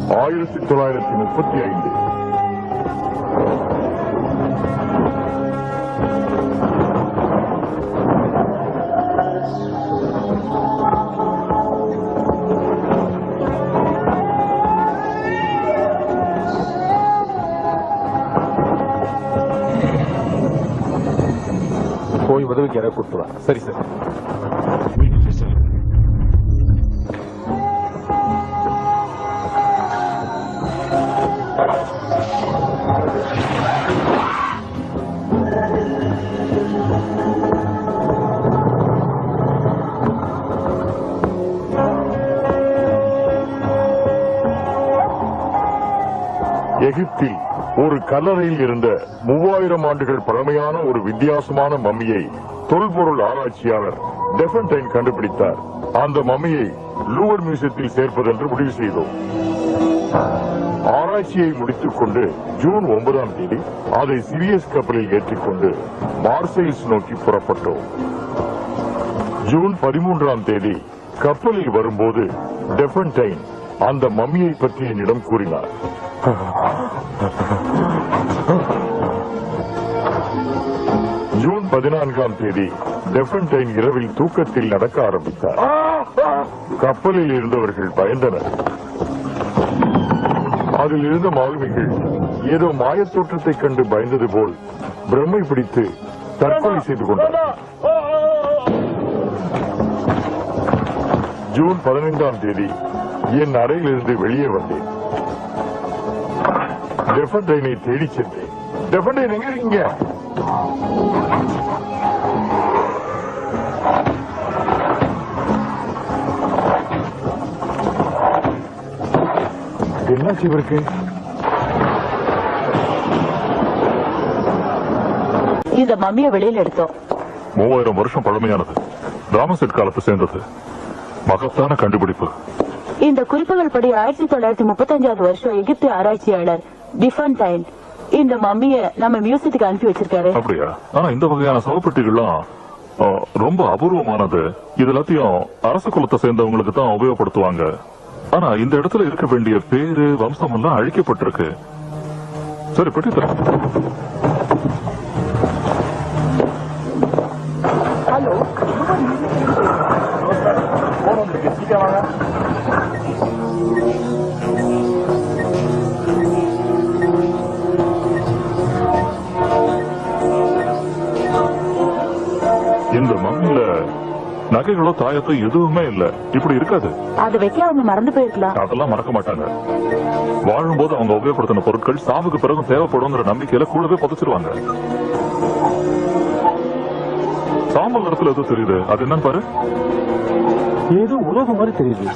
1935. போய் உதவிக்கு யாராவது கொடுத்துவா. சரி சார். எகிப்தில் ஒரு கல்லறையில் இருந்த 3000 ஆண்டுகள் பழமையான ஒரு வித்தியாசமான மம்மியை தொல்பொருள் ஆராய்ச்சியாளர் டெஃபன்டைன் கண்டுபிடித்தார். அந்த மம்மியை லூவர் மியூசியத்தில் சேர்ப்பதென்று முடிவு செய்தோம். ஆராய்ச்சியை முடித்துக் கொண்டு ஜூன் 9ஆம் தேதி அதை சிரியஸ் கப்பலில் ஏற்றிக்கொண்டு மார்செல்ஸ் நோக்கி புறப்பட்டோம். ஜூன் 13ஆம் தேதி கப்பலில் வரும்போது டெஃபன்டைன் அந்த மம்மியை பற்றி என்னிடம் கூறினார். ஜூன் 14ஆம் தேதி டெஃபன்டைன் இரவில் தூக்கத்தில் நடக்க ஆரம்பித்தார். கப்பலில் இருந்தவர்கள் பயந்தனர். அதில் இருந்த மாலுமிகள் ஏதோ மாயத் தோற்றத்தைக் கண்டு பயந்தது போல் பிரம்மை பிடித்து தற்கொலை செய்து கொண்டார். ஜூன் 15ஆம் தேதி என் அறையிலிருந்து வெளியே வந்தேன். டெஃபன்டைனை தேடி சென்றேன். டெஃபன்டைன் எங்க இருக்கீங்க? என்னாச்சு இவருக்கு? இந்த மம்மியை வெளியில எடுத்தோம். 3000 வருஷம் பழமையானது. ராமசெட் காலத்தை சேர்ந்தது. மகத்தான கண்டுபிடிப்பு. இந்த குறிப்புகள் படி 1935 வருஷம் எகிப்து ஆராய்ச்சியாளர் டிஃபன்டைன் இந்த மம்மிய நம்ம மியூசியத்துக்கு அனுப்பி வச்சிருக்காரு. அப்படியா? ஆனா இந்த வகையான சவப்பெட்டிகள்லாம் ரொம்ப அபூர்வமானது. இது எல்லாத்தையும் அரச குலத்தை சேர்ந்தவங்களுக்கு தான் உபயோகப்படுத்துவாங்க. ஆனா இந்த இடத்துல இருக்க வேண்டிய பேரு வம்சம் எல்லாம் அழிக்கப்பட்டிருக்கு. சரி, பெட்டி தர. ஹலோ, இந்த மம்மில நகைகளோ தாயத்தோ எதுவுமே இல்ல. இப்படி இருக்காது. அதை வைக்க அவங்க மறந்து போயிருக்கலாம். அதெல்லாம் மறக்க மாட்டாங்க. வாழும்போது அவங்க உபயோகப்படுத்தின பொருட்கள் சாவுக்கு பிறகு தேவைப்படுங்கிற நம்பிக்கையில கூடவே புதைச்சிருவாங்க. சாம்பல் இடத்துல எதுவும் தெரியுது. அது என்னன்னு பாரு. ஏதோ உலகம் மாதிரி தெரியுது.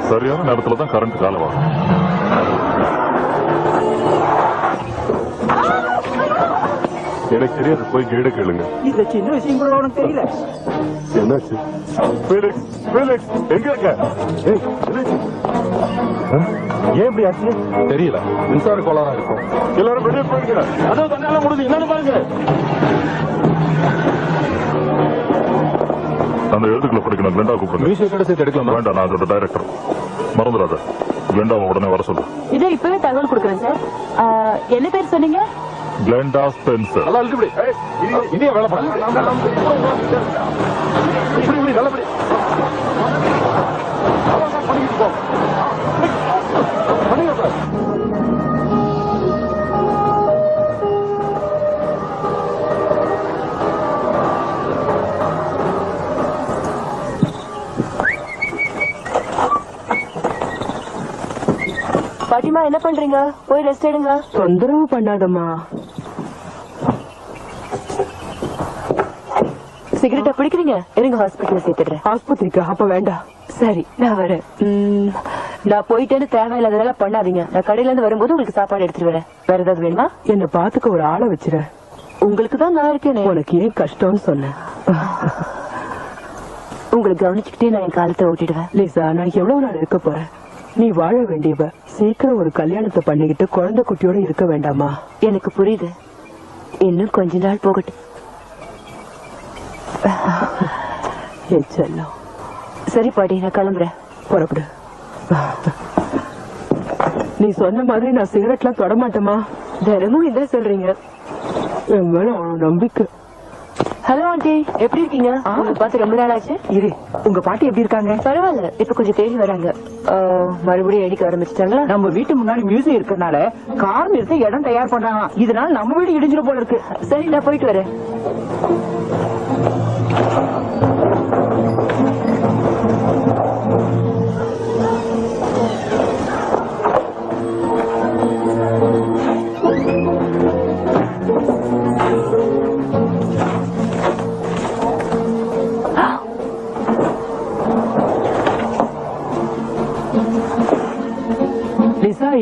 சரியான நேரத்துல தான் கரண்ட் காலவாகும். எனக்கு தெரியாது. போய் கைட கேளுங்க. இந்த சின்ன விஷயம் கூட உனக்கு தெரியல. என்னாச்சு? எங்க இருக்க? ஏன் இப்படி ஆச்சு தெரியல. மின்சார கோளாறா இருக்கும். எல்லாரும் வெளியே போயிருக்க. அதோ தன்னால முடிஞ்சு என்னன்னு பாருங்க. அந்த எழுத்துக்களை படிக்கணும். கிளெண்டா கூப்பிடுங்க. மியூசியம் கடை சேர்த்து எடுக்கலாம். வேண்டாம், நான் அதோட டைரக்டர். மறந்துடாத. கிளெண்டாவை உடனே வர சொல்லு. இதை இப்பவே தகவல் கொடுக்குறேன் சார். என்ன பேர் சொன்னீங்க? கிளெண்டா ஸ்பென்சர். நல்லா இருக்கு. இதே வேலை பண்ண நல்லபடி பாட்டிமா, என்ன பண்றீங்க? போய் ரெஸ்ட் எடுங்க. தொந்தரவு பண்ணாதம்மா. சிகரெட்டா பிடிக்கிறீங்க? இருங்க, ஹாஸ்பிட்டல் சேர்த்துடுறேன். ஆஸ்பத்திரிக்கு? அப்ப வேண்டாம். சரி, நான் வரேன். நான் போயிட்டேன்னு தேவையில்லாததெல்லாம் பண்ணாதீங்க. நான் கடையில இருந்து வரும்போது உங்களுக்கு சாப்பாடு எடுத்துட்டு வரேன். வேற ஏதாவது வேணுமா? என்ன பாத்துக்க ஒரு ஆளை வச்சிர. உங்களுக்கு தான் நான் இருக்கேன். உனக்கு ஏன் கஷ்டம்னு சொன்னேன். உங்களை கவனிச்சுக்கிட்டே நான் என் காலத்தை ஓட்டிடுவேன். லிசா, நான் எவ்வளவு நாள் இருக்க போறேன்? நீ வாழ வேண்டியவ. சீக்கிரம் ஒரு கல்யாணத்தை பண்ணிக்கிட்டு குழந்தை குட்டியோட இருக்க வேண்டாமா? எனக்கு புரியுது. இன்னும் கொஞ்ச நாள் போகட்டும். செல்லம். சரி பாட்டி, நான் கிளம்புறேன். புறப்படு. நீ சொன்ன மாதிரி நான் சிகரெட்லாம் தொட மாட்டேமா. தினமும் இதான் சொல்றீங்க. என் மேல அவ்வளவு நம்பிக்கை. ஹலோ ஆண்டி, எப்படி இருக்கீங்க? பார்த்து ரொம்ப நாள் ஆச்சு. இரு, உங்க பாட்டி எப்படி இருக்காங்க? பரவாயில்ல, இப்ப கொஞ்சம் தேடி வராங்க. மறுபடியும் அடிக்க ஆரம்பிச்சிட்டாங்களா? நம்ம வீட்டு முன்னாடி மியூசியம் இருக்கறனால கார் நிறுத்த இடம் தயார் பண்றாங்க. இதனால நம்ம வீடு இடிஞ்சிட போல இருக்கு. சரி, நான் போயிட்டு வரேன்.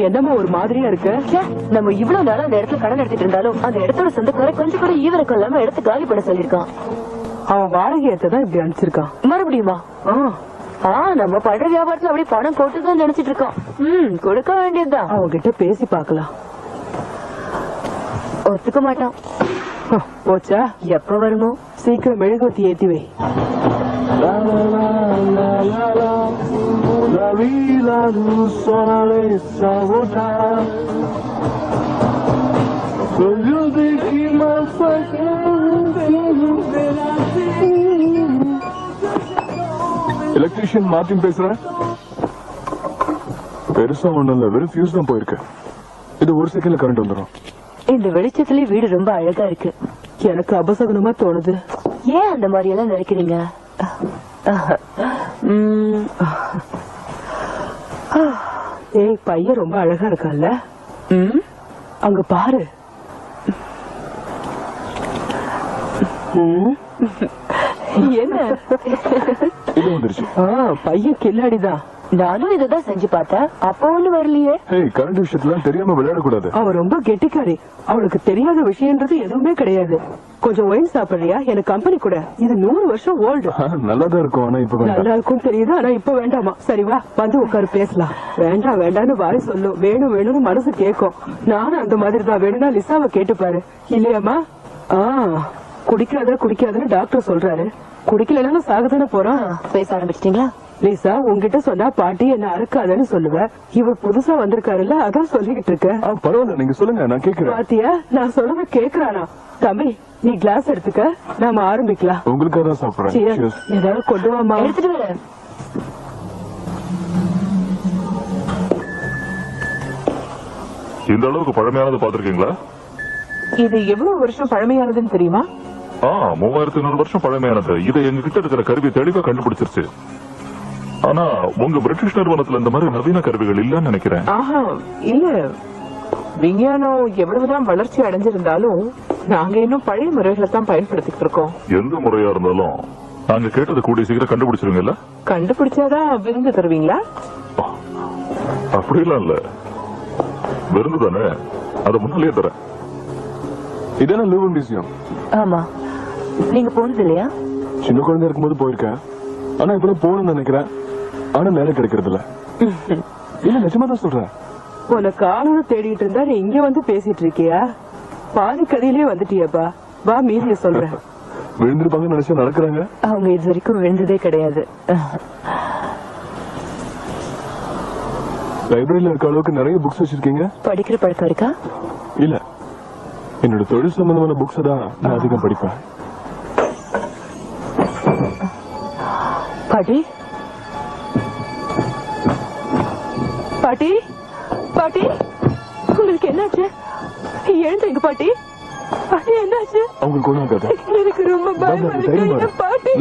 என்னமா ஒரு மாதிரியா இருக்கு? நம்ம இவ்வளவு நாளா அந்த இடத்துல கடன் எடுத்துட்டு இருந்தாலும் அந்த இடத்தோட சொந்தக்கார கொஞ்சம் கூட ஈவரக்கம் இல்லாம இடத்த காலி பண்ண சொல்லிருக்கான். அவன் வாடகை ஏத்ததான் இப்படி அனுப்பிச்சிருக்கான். மறுபடியுமா? நம்ம பண்ற வியாபாரத்துல அப்படியே பணம் போட்டுதான் நினைச்சிட்டு இருக்கோம். கொடுக்க வேண்டியதுதான். அவன்கிட்ட பேசி பாக்கலாம். ஒத்துக்க மாட்டான். போச்சா? எப்ப வருமோ? சீக்கிரம் மெழுகுவத்தி ஏத்தி வை. La vida sola desagotada. Yo de que más electrician Martin பேசுறேன். பெருசா ஒண்ணும் இல்ல, வெறும் ஃபியூஸ் தான் போயிருக்கு. இது ஒரு செகண்ட்ல கரண்ட் வந்துடும். இந்த வெளிச்சத்துல வீடு ரொம்ப அழகா இருக்கு. எனக்கு அபசகுனமா தோணுது. ஏன் அந்த மாதிரி எல்லாம் நினைக்கிறீங்க? ஏய், பையன் ரொம்ப அழகா இருக்கான்ல? அங்க பாரு. என்ன இது வந்துருச்சு. பையன் கில்லாடிதான். நானும் இததான் செஞ்சு பார்த்தேன், அப்ப ஒண்ணு வரலையே. கரண்ட் விஷயத்துல தெரியாம விளையாடக்கூடாது. அவ ரொம்ப கெட்டிக்காரி. அவளுக்கு தெரியாத விஷயம்ன்றது எதுவுமே கிடையாது. கொஞ்சம் ஒயின் சாப்பிடுறியா? எனக்கு கம்பெனி கூட. இது 100 வருஷம் ஓல்டு. நல்லாதான் இருக்கும், ஆனா இப்ப நல்லா இருக்கும் தெரியுது, ஆனா இப்ப வேண்டாமா. சரி வா, வந்து உட்காரு பேசலாம். வேண்டாம் வேண்டான்னு வாய் சொல்லும், வேணும் வேணும்னு மனசு கேட்கும். நானும் அந்த மாதிரி தான். வேணும்னா லிசாவை கேட்டுப்பாரு. இல்லையாமா? குடிக்காதுன்னு டாக்டர் சொல்றாரு. குடிக்கலன்னா சாகதானே போறான். பேச ஆரம்பிச்சிட்டீங்களா? லிசா, உங்ககிட்ட சொன்னா பாட்டி என்ன அறுக்காதன்னு சொல்லுவேன். இவர் புதுசா வந்திருக்காருல்ல, அதான் சொல்லிக்கிட்டு இருக்க. பரவாயில்ல, நீங்க சொல்லுங்க, நான் கேக்குறேன். பாத்தியா, நான் சொல்றத கேக்குறானா? தம்பி, நீ கிளாஸ் எடுத்துக்க, நாம ஆரம்பிக்கலாம். உங்களுக்காக தான் சாப்பிடுறேன். ஏதாவது கொண்டு வாமா. எடுத்துட்டு வரேன். இந்த அளவுக்கு பழமையானது பாத்திருக்கீங்களா? இது எவ்வளவு வருஷம் பழமையானதுன்னு தெரியுமா? 3100 வருஷம் பழமையானது. இதை எங்க கிட்ட இருக்கிற கருவி தெளிவா கண்டுபிடிச்சிருச்சு. ஆனா உங்க பிரிட்டிஷ் நிறுவனத்துல இந்த மாதிரி நவீன கருவிகள் இல்லன்னு நினைக்கிறேன். இல்ல, விஞ்ஞானம் எவ்வளவுதான் வளர்ச்சி அடைஞ்சிருந்தாலும் நாங்க இன்னும் பழைய முறைகளை தான் பயன்படுத்திட்டு இருக்கோம். எந்த முறையா இருந்தாலும் நாங்க கேட்டது கூடிய சீக்கிரம் கண்டுபிடிச்சிருங்கல்ல? கண்டுபிடிச்சாதான் விருந்து தருவீங்களா? அப்படிலாம் இல்ல, விருந்து தானே, அதை முன்னாலேயே தரேன். இதான லிவிங் மியூசியம்? ஆமா. நீங்க போனது இல்லையா? சின்ன குழந்தை இருக்கும்போது போயிருக்கேன், ஆனா இப்பதான் போகணும்னு நினைக்கிறேன். ஆனா நேரம் கிடைக்கிறது இல்ல. இல்ல, நிஜமா தான் சொல்றேன். உனக்கு ஆளுநர் தேடிட்டு இருந்தா நீ இங்க வந்து பேசிட்டு இருக்கியா? பாதி கதையிலே வந்துட்டியப்பா. வா, மீதிய சொல்றேன். விழுந்திருப்பாங்கன்னு நினைச்சா நடக்கிறாங்க. அவங்க இது வரைக்கும் விழுந்ததே கிடையாது. லைப்ரரியில இருக்க அளவுக்கு நிறைய புக்ஸ் வச்சிருக்கீங்க. படிக்கிற பழக்கம் இருக்கா? இல்ல, என்னோட தொழில் சம்பந்தமான புக்ஸ் தான் நான் அதிகம் படிப்பேன். பாட்டி, பாட்டி, பாட்டி, உங்களுக்கு என்னாச்சு? எழுந்துங்க பாட்டி. பாட்டி, என்னாச்சு? அவங்களுக்கு ஒண்ணும் ஆகாது. எனக்கு ரொம்ப பயமா இருக்கு பாட்டி.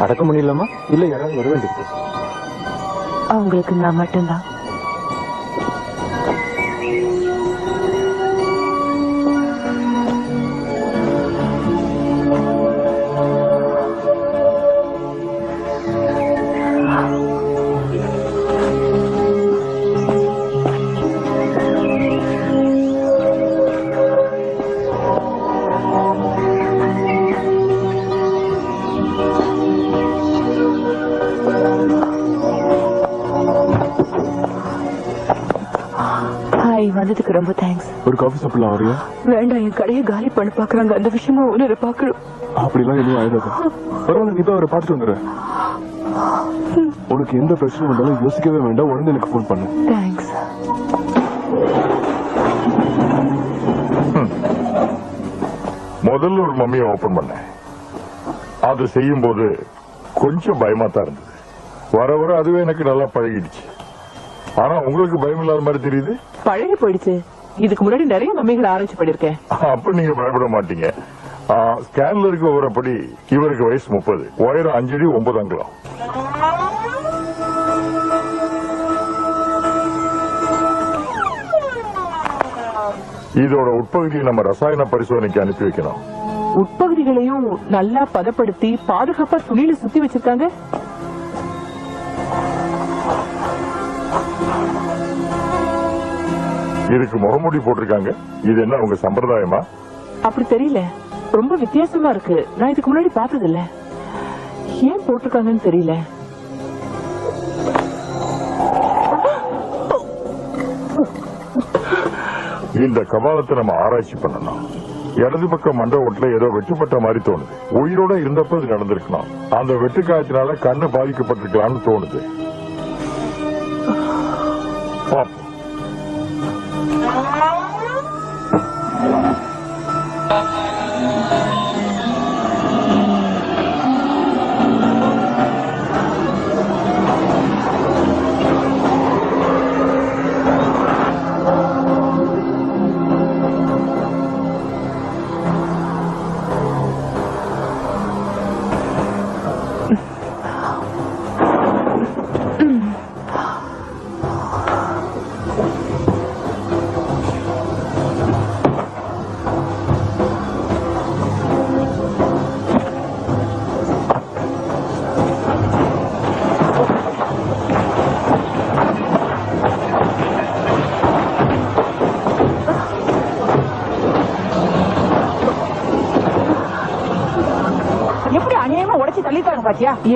அடக்க முடியலாமா? இல்ல, யாராவது வர வேண்டியது. அவங்களுக்கு நான் மட்டும்தான். ரொம்ப தேங்க்ஸ். ஒரு காஃபி சாப்பிடலாம் வரியா? வேண்டாம், என் கடையை காலி பண்ண பாக்குறாங்க. அந்த விஷயமா உன்னை பாக்கணும். அப்படிலாம் எதுவும் ஆயிடாது. பரவாயில்ல, நீ தான் அவரை பார்த்துட்டு வந்துடுற. உனக்கு எந்த பிரச்சனை வந்தாலும் யோசிக்கவே வேண்டாம், உடனே எனக்கு ஃபோன் பண்ணு. தேங்க்ஸ். முதல்ல ஒரு மம்மியை ஓபன் பண்ணேன். அது செய்யும் போது கொஞ்சம் பயமா தான் இருந்தது. வர வர அதுவே எனக்கு நல்லா பழகிடுச்சு. ஆனா உங்களுக்கு பயம் இல்லாத மாதிரி தெரியுது. பழகி போயிடுச்சு. இதுக்கு முன்னாடி நிறைய மம்மிகள் ஆராய்ச்சி பண்ணிருக்கேன். அப்ப நீங்க பயப்பட மாட்டீங்க. ஸ்கேன்ல இருக்க வரப்படி இவருக்கு வயசு 30, உயரம் 5 அடி 9 அங்குலம். இதோட உட்பகுதியை நம்ம ரசாயன பரிசோதனைக்கு அனுப்பி வைக்கணும். உட்பகுதிகளையும் நல்லா பதப்படுத்தி பாதுகாப்பா துணியில சுத்தி வச்சிருக்காங்க. இதுக்கு முகமூடி போட்டிருக்காங்க. இது என்ன உங்க சம்பிரதாயமா? அப்படி தெரியல, ரொம்ப வித்தியாசமா இருக்கு. நான் இதுக்கு முன்னாடி பார்த்தது இல்ல. ஏன் போட்டிருக்காங்கன்னு தெரியல. இந்த கபாலத்தை நம்ம ஆராய்ச்சி பண்ணணும். இடது பக்கம் மண்ட ஓட்டுல ஏதோ வெட்டுப்பட்ட மாதிரி தோணுது. உயிரோட இருந்தப்ப இது நடந்திருக்கணும். அந்த வெட்டு காயத்தினால கண்ணு பாதிக்கப்பட்டிருக்கலாம்னு தோணுது. பாப்போம்.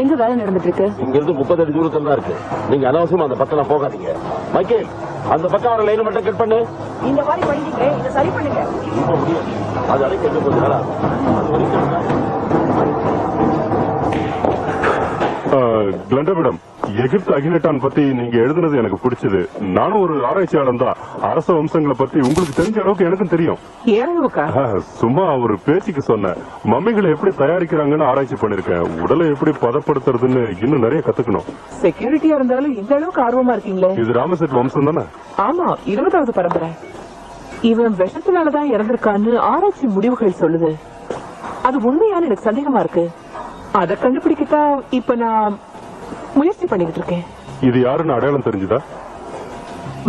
எங்க வேலை நடந்துட்டு இருக்கு? இங்க இருந்து 30 அடி தூரத்துல தான் இருக்கு. நீங்க அனாவசியமா அந்த பக்கம் போகாதீங்க. மைக்கேல், அந்த பக்கம் வர லைன் மட்டும் கட் பண்ணு. இந்த மாதிரி பண்ணிட்டு இதை சரி பண்ணுங்க. இப்ப முடியாது. அது அடைக்க கொஞ்சம் நேரம் ஆகும். அது வரைக்கும் கிளண்டா மேடம், எகிப்து அகிலட்டான் பத்தி நீங்க எழுதுனது எனக்கு பிடிச்சது. நானும் ஒரு ஆராய்ச்சியாளன் தான். அரச வம்சங்களை பத்தி உங்களுக்கு தெரிஞ்ச அளவுக்கு எனக்கும் தெரியும். சும்மா ஒரு பேச்சுக்கு சொன்னேன். மம்மிகளை எப்படி தயாரிக்கிறாங்கன்னு ஆராய்ச்சி பண்ணிருக்கேன். உடலை எப்படி பதப்படுத்துறதுன்னு இன்னும் நிறைய கத்துக்கணும். செக்யூரிட்டியா இருந்தாலும் இந்த அளவுக்கு ஆர்வமா இருக்கீங்களே. இது ராமசெட் வம்சம் தானே? ஆமா, 20வது பரம்பரை. இவன் விஷத்தினாலதான் இறந்திருக்கான்னு ஆராய்ச்சி முடிவுகள் சொல்லுது. அது உண்மையான எனக்கு சந்தேகமா இருக்கு. அதை கண்டுபிடிக்கத்தான் இப்ப நான் முயற்சி பண்ணிட்டு இருக்கேன். இது யாருன்னு அடையாளம் தெரிஞ்சுதா?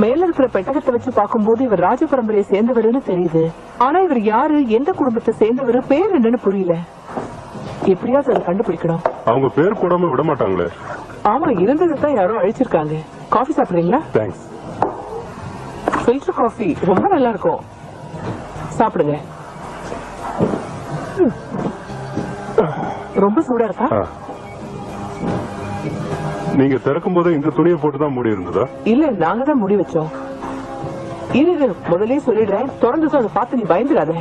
மேல இருக்கிற பெட்டகத்தை வச்சு பார்க்கும்போது இவர் ராஜ பரம்பரையை சேர்ந்தவருன்னு தெரியுது. ஆனா இவர் யாரு, எந்த குடும்பத்தை சேர்ந்தவர், பேர் என்னன்னு புரியல. எப்படியாவது அதை கண்டுபிடிக்கணும். அவங்க பேர் போடாம விட மாட்டாங்களே. ஆமா, இருந்ததுதான் யாரோ அழிச்சிருக்காங்க. காஃபி சாப்பிடுறீங்களா? தேங்க்ஸ். ஃபில்டர் காஃபி ரொம்ப நல்லா இருக்கும், சாப்பிடுங்க. ரொம்ப சூடா இருக்கா? நீங்க திறக்கும் போது இந்த துணியை போட்டுதான் மூடி இருந்ததா? இல்ல, நாங்க தான் மூடி வச்சோம். இரு, முதலே சொல்லிடுறேன், திறந்து அதை பார்த்து நீ பயந்துடாத.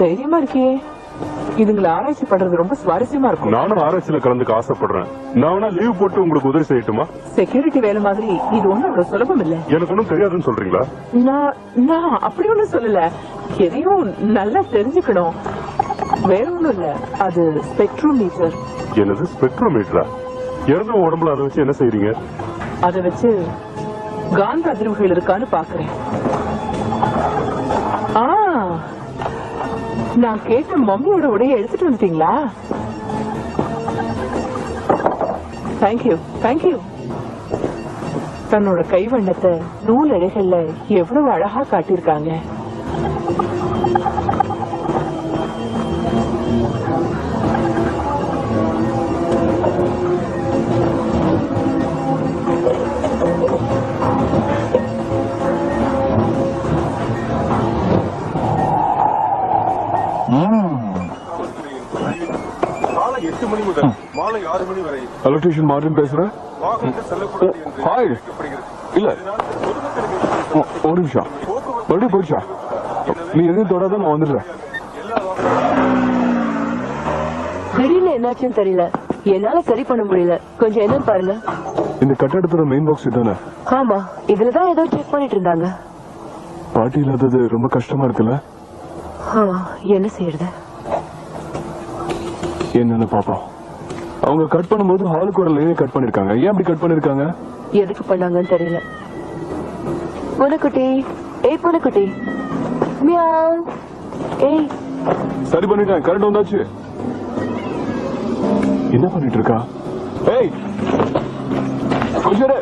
தைரியமா இருக்கியே. இதுங்களை ஆராய்ச்சி பண்றது ரொம்ப சுவாரஸ்யமா இருக்கும். நானும் ஆராய்ச்சியில கலந்துக்க ஆசைப்படுறேன். நான் வேணா லீவ் போட்டு உங்களுக்கு உதவி செய்யட்டுமா? செக்யூரிட்டி வேலை மாதிரி இது ஒண்ணும் அவ்வளவு சுலபம் இல்ல. எனக்கு ஒண்ணும் தெரியாதுன்னு சொல்றீங்களா? நான் அப்படி ஒண்ணும் சொல்லல. எதையும் நல்லா தெரிஞ்சுக்கணும். வேற ஒண்ணும் இல்ல. அது ஸ்பெக்ட்ரோமீட்டர். என்னது ஸ்பெக்ட்ரோமீட்டரா? இறந்த உடம்புல அதை வச்சு என்ன செய்றீங்க? அதை வச்சு காந்த அதிர்வுகள் இருக்கான்னு பாக்குறேன். நான் கேட்ட மம்மியோட உடைய எடுத்துட்டு வந்துட்டீங்களா? Thank you thank you. தன்னோட கைவண்ணத்தை நூல் இழைகள்ல எவ்வளவு அழகா காட்டியிருக்காங்க. எலக்ட்ரீஷியன் மார்டின் பேசுறேன். இல்ல, ஒரு நிமிஷம் மறுபடியும் போயிடுச்சா? நீ எதுவும் தொடாத, நான் வந்துடுறேன். திடீர்னு என்னாச்சுன்னு தெரியல, என்னால சரி பண்ண முடியல. கொஞ்சம் என்னன்னு பாருங்க. இந்த கட்டடத்தோட மெயின் பாக்ஸ் இதுதானே? ஆமா, இதுலதான் ஏதோ செக் பண்ணிட்டு இருந்தாங்க. பாட்டி இல்லாதது ரொம்ப கஷ்டமா இருக்குல்ல? என்ன செய்யறது? என்னன்னு பாப்போம். அவங்க கட் பண்ணும்போது ஹாலுக்கு ஒரு லைனே கட் பண்ணிருக்காங்க. ஏன் அப்படி கட் பண்ணிருக்காங்க? எதுக்கு பண்ணாங்கன்னு தெரியல. பூனைக்குட்டி, ஏய் பூனைக்குட்டி, மியாவ். ஏய், சரி பண்ணிட்டேன், கரண்ட் வந்தாச்சு. என்ன பண்ணிட்டு இருக்கா? ஏய் கொஞ்சம் இரு.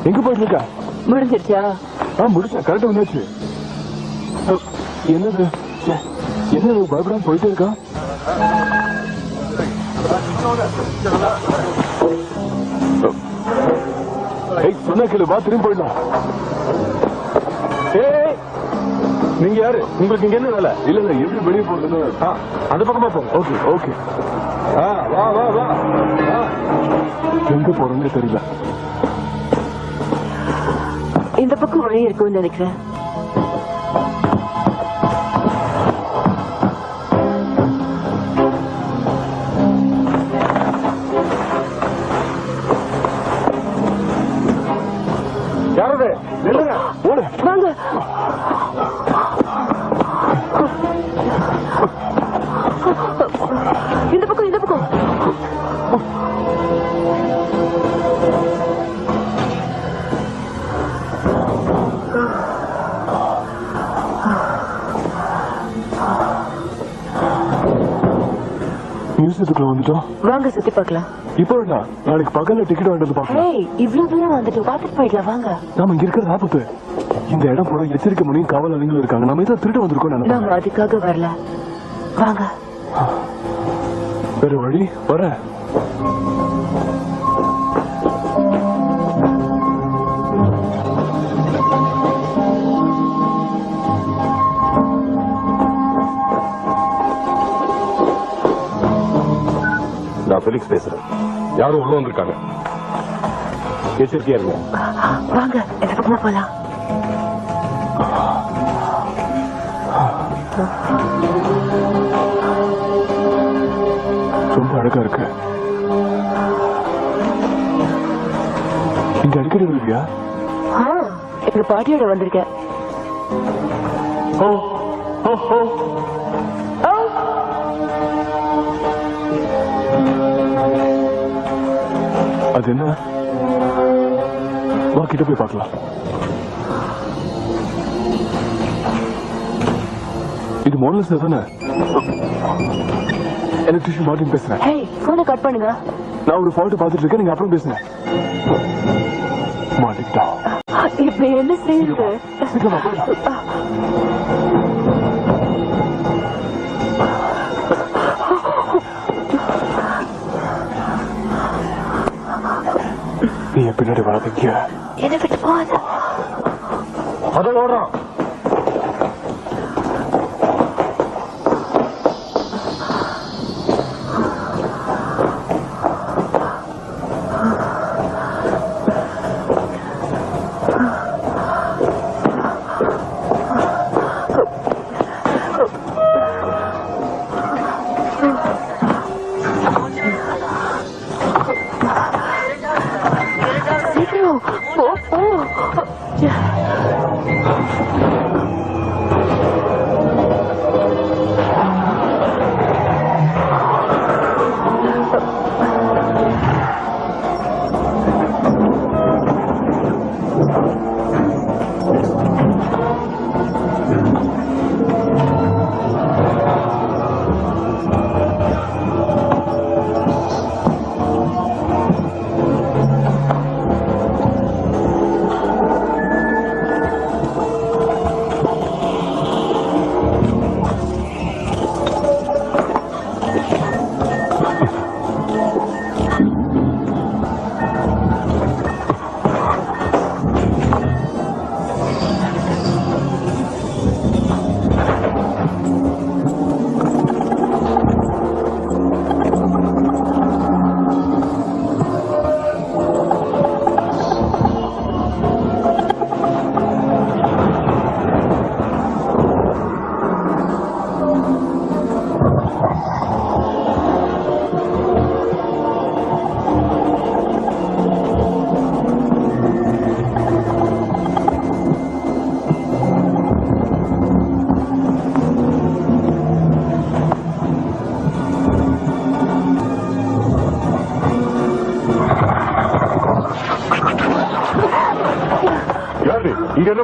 எங்க போயிட்டு இருக்கா? முடிஞ்சிருச்சா? முடிச்சேன், கரண்ட் வந்தாச்சு. என்னது என்ன பயப்படாம போயிட்டே இருக்கா? சொன்ன கேளு, வா திரும்பி போயிடலாம். நீங்க யாரு? உங்களுக்கு இங்க என்ன வேலை? இல்ல இல்ல, எப்படி வெளியே போறது? அந்த பக்கமா போங்க. ஓகே ஓகே, வா வா வா. எங்க போறோம்னு தெரியல. இந்த பக்கம் வழி இருக்கும்னு நினைக்கிறேன். யாரது? நில்லுங்க, ஓடு. வாங்க. இந்த பக்கம், இந்த பக்கம். மியூசியத்துக்குள்ள வந்துட்டோம். வாங்க சுத்தி பார்க்கலாம். இப்போ வேண்டாம், நாளைக்கு பகல்ல டிக்கெட் வாங்கிட்டு பார்க்கலாம். இவ்வளவு தூரம் வந்துட்டு பார்த்துட்டு போயிடலாம். வாங்க. நாம இங்க இருக்கிற ஆபத்து. இந்த இடம் போல எச்சரிக்கை மணியும் காவலாளிகளும் இருக்காங்க. நம்ம இதை திருட்டு வந்திருக்கோம். நாம அதுக்காக வரல. வாங்க. வேற வழி வர. நான் ஃபெலிக்ஸ் பேசுறேன். யாரும் உள்ள வந்திருக்காங்க, எச்சரிக்கையா இருங்க. வாங்க, இந்த பக்கமா போலாம். ரொம்ப அழகா இருக்கு. இங்க அடிக்கடி வருவியா? எங்க பாட்டியோட வந்திருக்கேன். அது என்ன? வா கிட்ட போய் பார்க்கலாம். இது மோனலிசா தானே? எலக்ட்ரிஷியன் மார்டின் பேசுறேன். போனை கட் பண்ணுங்க. நான் ஒரு பாட்டு பார்த்துட்டு இருக்கேன், நீங்க அப்புறம் பேசுங்க. மாட்டிக்கிட்டா. இப்ப என்ன செய்யுது? சீக்கிரமா போயிடலாம். நீ என் பின்னாடி வளர்ந்தீங்க. என்ன விட்டு போகாத. அதான் ஓடுறான். சீக்கிரம் போ.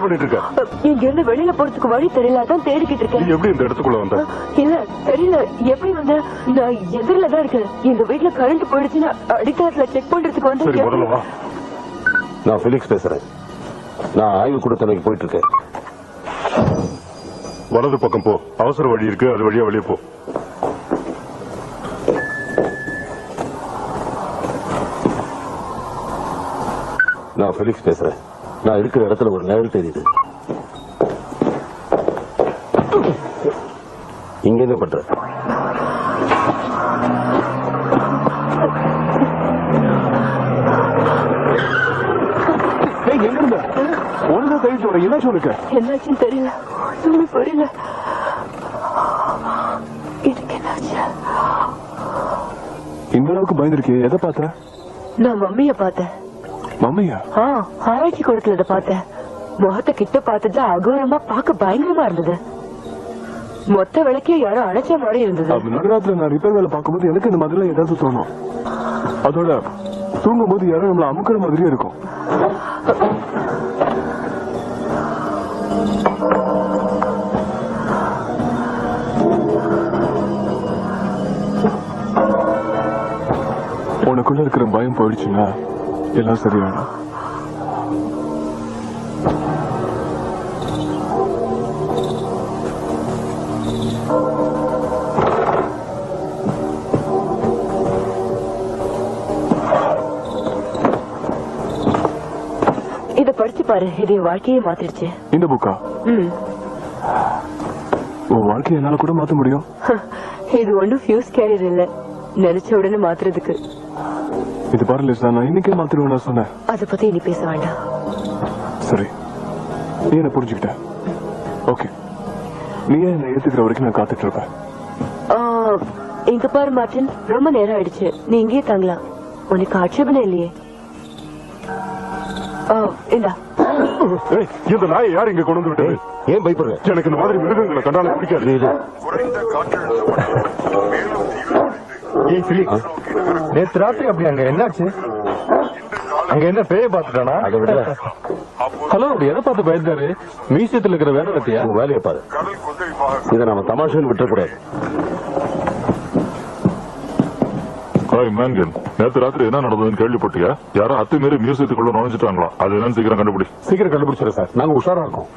பண்ணிட்டு இருக்க? இங்க இருந்து வெளியில போறதுக்கு வழி தெரியல, தான் தேடிக்கிட்டு நீ இருக்கேன். எப்படி இந்த இடத்துக்குள்ள வந்த? இல்ல தெரியல, எப்படி வந்த? நான் எதிரில தான் இருக்கேன். எங்க வீட்டுல கரண்ட் போயிடுச்சுன்னா அடிக்காரத்துல செக் பண்றதுக்கு சரி, முதல்ல வந்து வா. நான் பிலிக்ஸ் பேசுறேன். நான் ஆய்வு கூடத்தனைக்கு போயிட்டு இருக்கேன். வலது பக்கம் போ. அவசர வழி இருக்கு, அது வழியா வெளியே போ. நான் பிலிக்ஸ் பேசுறேன். நான் இருக்கிற இடத்துல ஒரு நிழல் தெரியுது. இங்க என்ன பண்ற? எங்க இருந்த ஒழுங்கா கழிச்சு வர என்ன சொல்லுங்க? என்னாச்சுன்னு தெரியல, ஒண்ணுமே புரியல. எனக்கு என்னாச்சு? இந்த அளவுக்கு பயந்துருக்கே. எதை பார்த்த? நான் மம்மிய பார்த்தேன். மம்மியா? ஆராய்ச்சி கூடத்துல பார்த்தேன். முகத்தை கிட்ட பார்த்தது அகோரமா பார்க்க பயங்கரமா இருந்தது. மொத்த விளக்கே யாரோ அணைச்ச மாதிரி இருந்தது. நடுராத்திரி நான் ரிப்பேர் வேலை பார்க்கும்போது எனக்கு இந்த மாதிரிலாம் ஏதாவது தோணும். அதோட தூங்கும் போது யாரும் நம்மள அமுக்கிற மாதிரியே இருக்கும். உனக்குள்ள இருக்கிற பயம் போயிடுச்சுன்னா எல்லாம் சரியாயிடும். இத படிச்சு பாரு, இது என் வாழ்க்கையே மாத்திடுச்சு. இந்த புக்கா? உன் வாழ்க்கையை என்னால கூட மாத்த முடியும். இது ஒன்றும் ஃபியூஸ் கேரியர் இல்ல, நினைச்ச உடனே மாத்துறதுக்கு. இது பாரு லிசா, நான் இன்னைக்கே மாத்திருவேன் சொன்னேன். அத பத்தி இனி பேச வேண்டாம். சரி, நீ என்ன புரிஞ்சுக்கிட்ட. ஓகே, நீ என்ன ஏத்துக்கிற வரைக்கும் நான் காத்துட்டு இருப்பேன். இங்க பாரு மார்டின், ரொம்ப நேரம் ஆயிடுச்சு. நீ இங்கேயே தங்கலாம். உனக்கு ஆட்சேபனை இல்லையே. இந்தா. இந்த நாயை யார் இங்க கொண்டு வந்து விட்டது? ஏன் பயப்படுற? எனக்கு இந்த மாதிரி மிருகங்களை கண்டாலும் பிடிக்காது. நேற்று ராத்திரி அப்படி அங்க என்னாச்சு? அங்க என்ன பேய பாத்துட்டானா? அதை விட ஹலோ, அப்படி எதை பார்த்து பயந்தாரு? மியூசியத்துல இருக்கிற வேலை பத்தியா? உங்க வேலையை பாரு. இதை நம்ம தமாஷுன்னு விட்டுறக்கூடாது. நேற்று ராத்திரி என்ன நடந்ததுன்னு கேள்விப்பட்டியா? யாரோ அத்துமீறி மியூசியத்துக்குள்ள நுழைஞ்சிட்டாங்களா? அது என்னன்னு சீக்கிரம் கண்டுபிடி. சீக்கிரம் கண்டுபிடிச்சிட சார், நாங்க உஷாரா இருக்கோம்.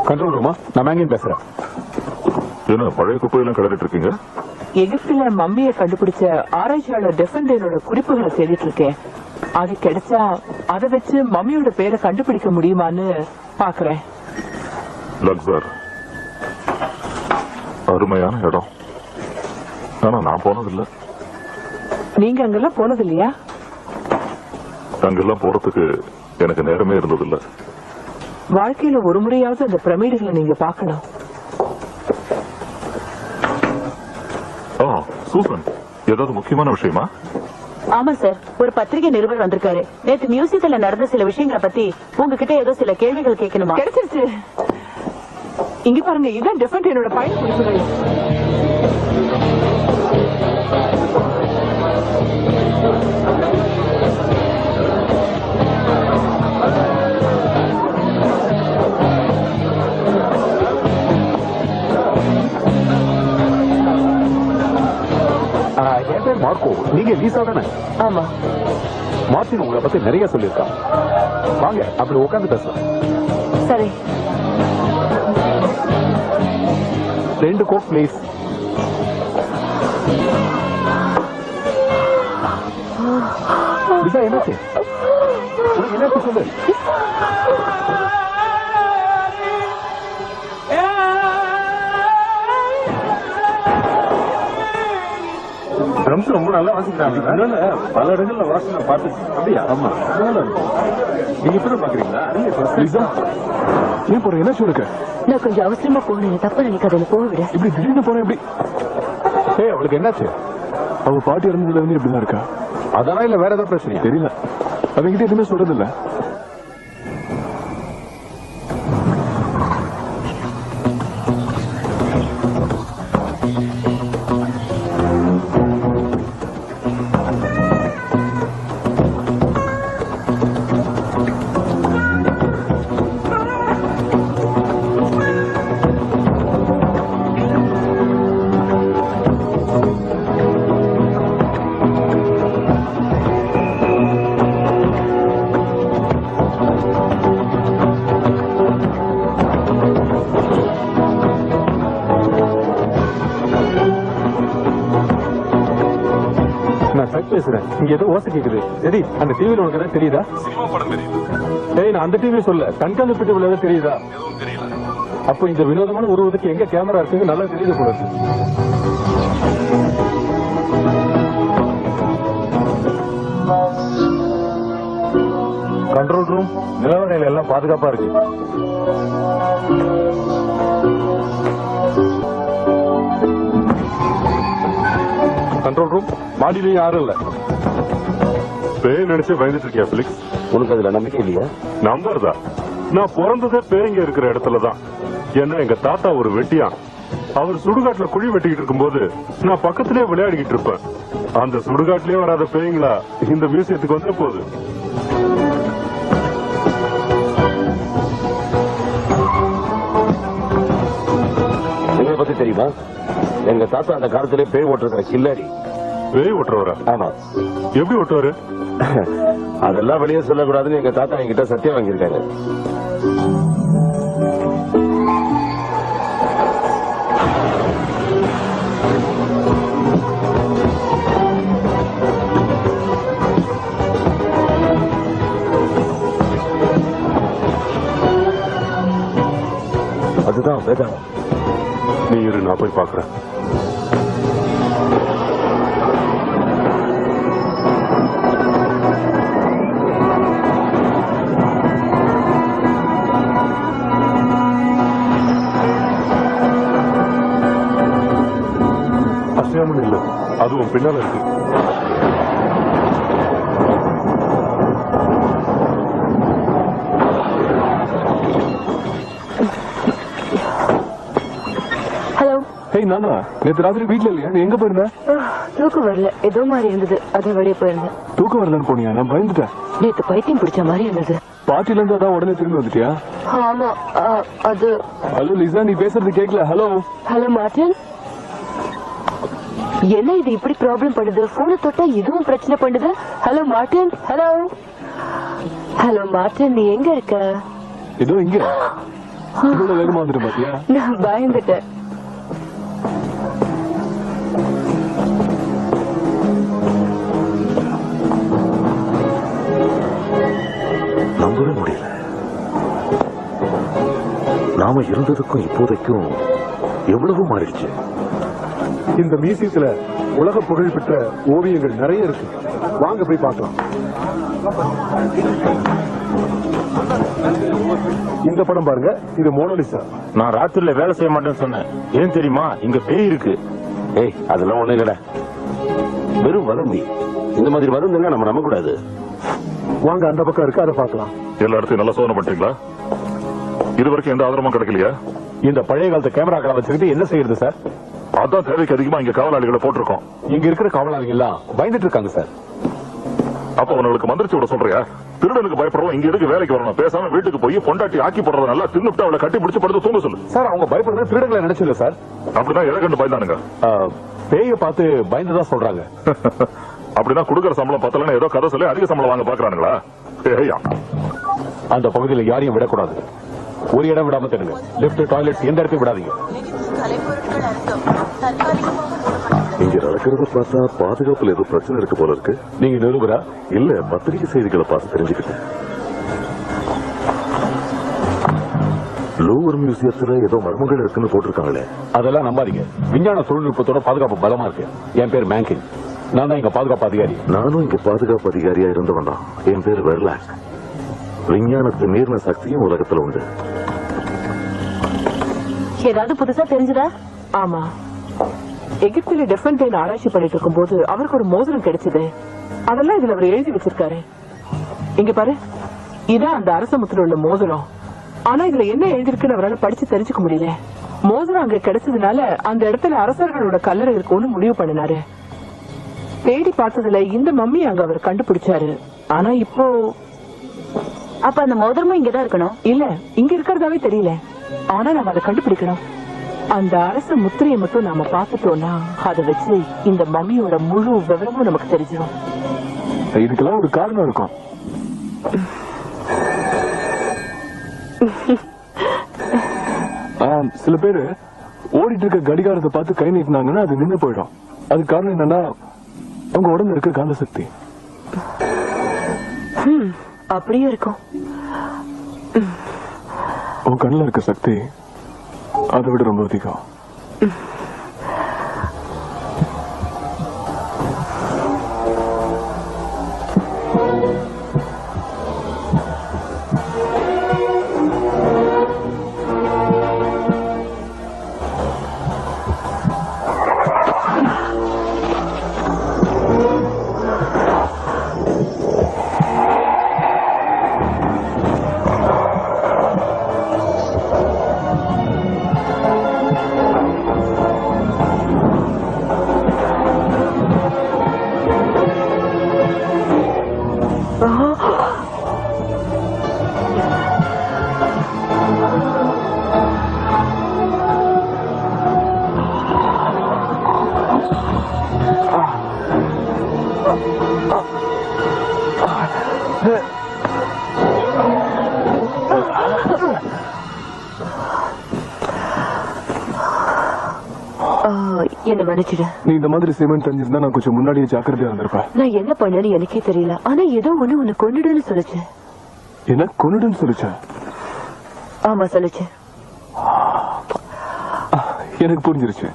கண்ட்ரோல் ரூமா, நான் மேங்கின் பேசுறேன். என்ன பழைய குப்பையெல்லாம் கிளறிட்டு இருக்கீங்க? எகிப்துல மம்மியை கண்டுபிடிச்ச ஆராய்ச்சியாளர் டெஃபண்டேனோட குறிப்புகளை தேடிட்டு இருக்கேன். அது கிடைச்சா அதை வச்சு மம்மியோட பேரை கண்டுபிடிக்க முடியுமான்னு பாக்குறேன். லக்ஸர் அருமையான இடம். ஆனா நான் போனதில்லை. நீங்க அங்கெல்லாம் போனது இல்லையா? அங்கெல்லாம் போறதுக்கு எனக்கு நேரமே இருந்ததில்லை. வாழ்க்கையில ஒரு முறையாவது அந்த பிரமிடுகளை நீங்க பாக்கணும். சூசன், ஏதாவது முக்கியமான விஷயமா? ஆமா சார், ஒரு பத்திரிகை நிருபர் வந்திருக்காரு. நேற்று மியூசியத்துல நடந்த சில விஷயங்களை பத்தி உங்ககிட்ட ஏதோ சில கேள்விகள் கேட்கணுமா? கிடைச்சிருச்சு. இங்க பாருங்க, இதுதான் டெஃபண்டேனோட பயன் குறிப்புகள். என் பேர் மார்க்கோ. நீங்க லீசா தானே? ஆமா. மார்ட்டின் உங்களை பத்தி நிறைய சொல்லியிருக்கான். வாங்க அப்படி உட்காந்து பேசலாம். சரி. 2 கோக் ப்ளீஸ். என்னாச்சு? என்னாச்சு சொல்லு. ட்ரம்ஸ் ரொம்ப நல்லா வாசிக்கிறாங்க. பல இடங்கள்ல வாசனை பார்த்து. அப்படியா? ஆமா. நீங்க இப்ப பாக்குறீங்களா? ஏன் போற? என்ன சொல்லுங்க. நான் கொஞ்சம் அவசரமா போனேன், தப்ப நினைக்காத, போக விட. இப்படி திடீர்னு போறேன் எப்படி? அவளுக்கு என்னாச்சு? அவ பாட்டி இறந்ததுல இருந்து இப்படிதான் இருக்கா? அதெல்லாம் இல்ல, வேற ஏதாவது பிரச்சனையா? தெரியல. அவங்கிட்ட எதுவுமே சொல்றது இல்ல. பேசுறேன். இங்க ஏதோ ஓசை கேக்குது. சரி, அந்த டிவில உனக்கு ஏதாவது தெரியுதா? சினிமா படம் தெரியுது. ஏய், நான் அந்த டிவி சொல்ல, கண்காணி பெட்டி உள்ள ஏதாவது தெரியுதா? எதுவும் தெரியல. அப்போ இந்த வினோதமான உருவத்துக்கு எங்க கேமரா இருக்குன்னு நல்லா தெரியுது போல இருக்கு. கண்ட்ரோல் ரூம், நிலவரையில எல்லாம் பாதுகாப்பா இருக்கு. கண்ட்ரோல் ரூம், மாடியிலையும் யாரும் இல்ல. பேய் நினைச்சு பயந்துட்டு இருக்கியா பிலிக்ஸ்? உனக்கு அதுல நம்பிக்கை இல்லையா? நம்பர் தான். நான் பிறந்ததே பேய்ங்க இருக்கிற இடத்துலதான். ஏன்னா எங்க தாத்தா ஒரு வெட்டியான். அவர் சுடுகாட்டுல குழி வெட்டிக்கிட்டு இருக்கும்போது நான் பக்கத்திலேயே விளையாடிக்கிட்டு இருப்பேன். அந்த சுடுகாட்டிலேயே வராத பேய்ங்களா இந்த மியூசியத்துக்கு வந்த போகுது. எங்களை பத்தி தெரியுமா? எங்க தாத்தா அந்த காலத்திலே பேய் ஓட்டுற கில்லாடி. பேய் ஓட்டுறவரா? ஆமா. எப்படி ஓட்டுவாரு? அதெல்லாம் வெளியே சொல்லக்கூடாதுன்னு எங்க தாத்தா என்கிட்ட சத்தியம் வாங்கியிருக்காங்க. அதுதான் வேதாளம். நீ இரு, நான் போய் பாக்குறேன். அசையாமல் இல்ல, அதுவும் பின்னால இருக்கு. ஹலோ. ஏய் நானா, நேத்து ராத்திரி வீட்டுல இல்லையா? நீ எங்க போயிருந்த? தூக்கம் வரல, ஏதோ மாதிரி இருந்தது, அதான் வெளியே போயிருந்தேன். தூக்கம் வரலன்னு போனியா? நான் பயந்துட்டேன். நேத்து பைத்தியம் பிடிச்ச மாதிரி இருந்தது. பாட்டில இருந்து அதான் உடனே திரும்பி வந்துட்டியா? ஆமா, அது. ஹலோ லிசா, நீ பேசுறது கேட்கல. ஹலோ. ஹலோ மார்டின், என்ன இது இப்படி ப்ராப்ளம் பண்ணுது? போனை தொட்டா இதுவும் பிரச்சனை பண்ணுது. Hello Martin. Hello hello Martin, நீ எங்க இருக்க? ஏதோ இங்க இவ்வளவு வேகமா வந்துட்டு பாத்தியா? நான் பயந்துட்டேன். நம்பவே முடியல. நாம இருந்ததுக்கும் இப்போதைக்கும் எவ்வளவு மாறிடுச்சு. இந்த மியூசியத்துல உலக புகழ் பெற்ற ஓவியங்கள் நிறைய இருக்கு. வாங்க போய் பார்க்கலாம். இந்த படம் பாருங்க, இது மோனாலிசா. நான் ராத்திரில வேலை செய்ய மாட்டேன்னு சொன்னேன். ஏன் தெரியுமா? இங்க பேய் இருக்கு. ஏய், அதெல்லாம் ஒண்ணு இல்லடா, வெறும் வதந்தி. இந்த மாதிரி வதந்தினா நம்ம நம்ப கூடாது. வாங்க, அந்த பக்கம் இருக்கு, அதை பார்க்கலாம். எல்லா இடத்தையும் நல்லா சோதனை பண்றீங்களா? இதுவரைக்கும் எந்த ஆதாரமும் கிடைக்கலையா? இந்த பழைய காலத்து கேமராக்களை வச்சுக்கிட்டு என்ன செய்யறது சார்? அதான் தேவைக்கு அதிகமா இங்க காவலாளிகளை போட்டிருக்கோம். இங்க இருக்கிற காவலாளிகள் எல்லாம் பயந்துட்டு இருக்காங்க சார். அப்ப அவங்களுக்கு மந்திரிச்சு விட சொல்றியா? திருடனுக்கு பயப்படுறோம், இங்க எதுக்கு வேலைக்கு வரணும்? பேசாம வீட்டுக்கு போய் பொண்டாட்டி ஆக்கி போடுறதுனால தின்னுட்டு அவளை கட்டி பிடிச்சு படுத்து தூங்க சொல்லு. சார், அவங்க பயப்படுறது திருடங்களை நினைச்சல சார். அப்படின்னா எதை கண்டு பயந்தானுங்க? பேய பார்த்து பயந்துதான் சொல்றாங்க. அப்படின்னா கொடுக்கற சம்பளம் பத்தலன்னு ஏதோ கதை சொல்லி அதிக சம்பளம் வாங்க பாக்குறானுங்களா? அந்த பகுதியில் யாரையும் விடக்கூடாது. ஒரு இடம் விடாம தருங்க. லிப்ட், டாய்லெட் எந்த இடத்தையும் விடாதீங்க. இங்க நடக்கிறத பார்த்தா பாதுகாப்புல ஏதோ பிரச்சனை இருக்கு போல இருக்கு. நீங்க நிருபரா? இல்ல, பத்திரிகை செய்திகளை பார்த்து தெரிஞ்சுக்கிட்டேன். லூவர் மியூசியத்துல ஏதோ மர்மங்கள் இருக்குன்னு போட்டிருக்காங்களே. அதெல்லாம் நம்பாதீங்க. விஞ்ஞான தொழில்நுட்பத்தோட பாதுகாப்பு பலமா இருக்கு. என் பேர் மேங்கின். நான் தான் இங்க பாதுகாப்பு அதிகாரி. நானும் இங்க பாதுகாப்பு அதிகாரியா இருந்தவன் தான். என் பேர் வெர்லாக். விஞ்ஞானத்தை மீறின சக்தியும் உலகத்துல உண்டு. ஏதாவது புதுசா தெரிஞ்சதா? ஆமா, எகிப்தில டெஃபன் ஆராய்ச்சி பண்ணிட்டு இருக்கும் போது அவருக்கு ஒரு மோதிரம் கிடைச்சது. அதெல்லாம் இதுல அவர் எழுதி வச்சிருக்காரு. இங்க பாரு, இதான் அந்த அரச முத்திர உள்ள மோதிரம். ஆனா இதுல என்ன எழுதிருக்குன்னு அவரால் படிச்சு தெரிஞ்சுக்க முடியல. மோதிரம் அங்க கிடைச்சதுனால அந்த இடத்துல அரசர்களோட கல்லறை இருக்கும்னு முடிவு பண்ணினாரு. தேடி பார்த்ததுல இந்த மம்மி அங்க அவர் கண்டுபிடிச்சாரு. ஆனா இப்போ அப்ப அந்த மோதிரமும் இங்கதான் இருக்கணும். இல்ல, இங்க இருக்கிறதாவே தெரியல. ஆனா நம்ம அதை கண்டுபிடிக்கணும். அந்த அரச முத்திரையை மட்டும் நாம பாத்துட்டோம்னா அதை வச்சு இந்த மம்மியோட முழு விவரமும் நமக்கு தெரிஞ்சிடும். இதுக்கெல்லாம் ஒரு காரணம் இருக்கும். சில பேரு ஓடிட்டு இருக்க கடிகாரத்தை பார்த்து கை நீட்டினாங்கன்னா அது நின்று போயிடும். அது காரணம் என்னன்னா, உங்க உடம்புல இருக்க காந்த சக்தி. அப்படியே இருக்கும். உன் கண்ணுல இருக்க சக்தி அதை விட ரொம்ப அதிகம். என்ன மன்னிச்சிடு. நீ இந்த மாதிரி செய்வேன்னு தெரிஞ்சிருந்தா நான் கொஞ்சம் முன்னாடியே ஜாக்கிரதையா இருந்திருப்பேன். நான் என்ன பண்ணேன்னு எனக்கே தெரியல. ஆனா ஏதோ ஒண்ணு உன்னை கொன்னுடுன்னு சொல்லுச்சு. என்ன கொன்னுடுன்னு சொல்லுச்சா? ஆமா சொல்லுச்சு. எனக்கு புரிஞ்சிருச்சு.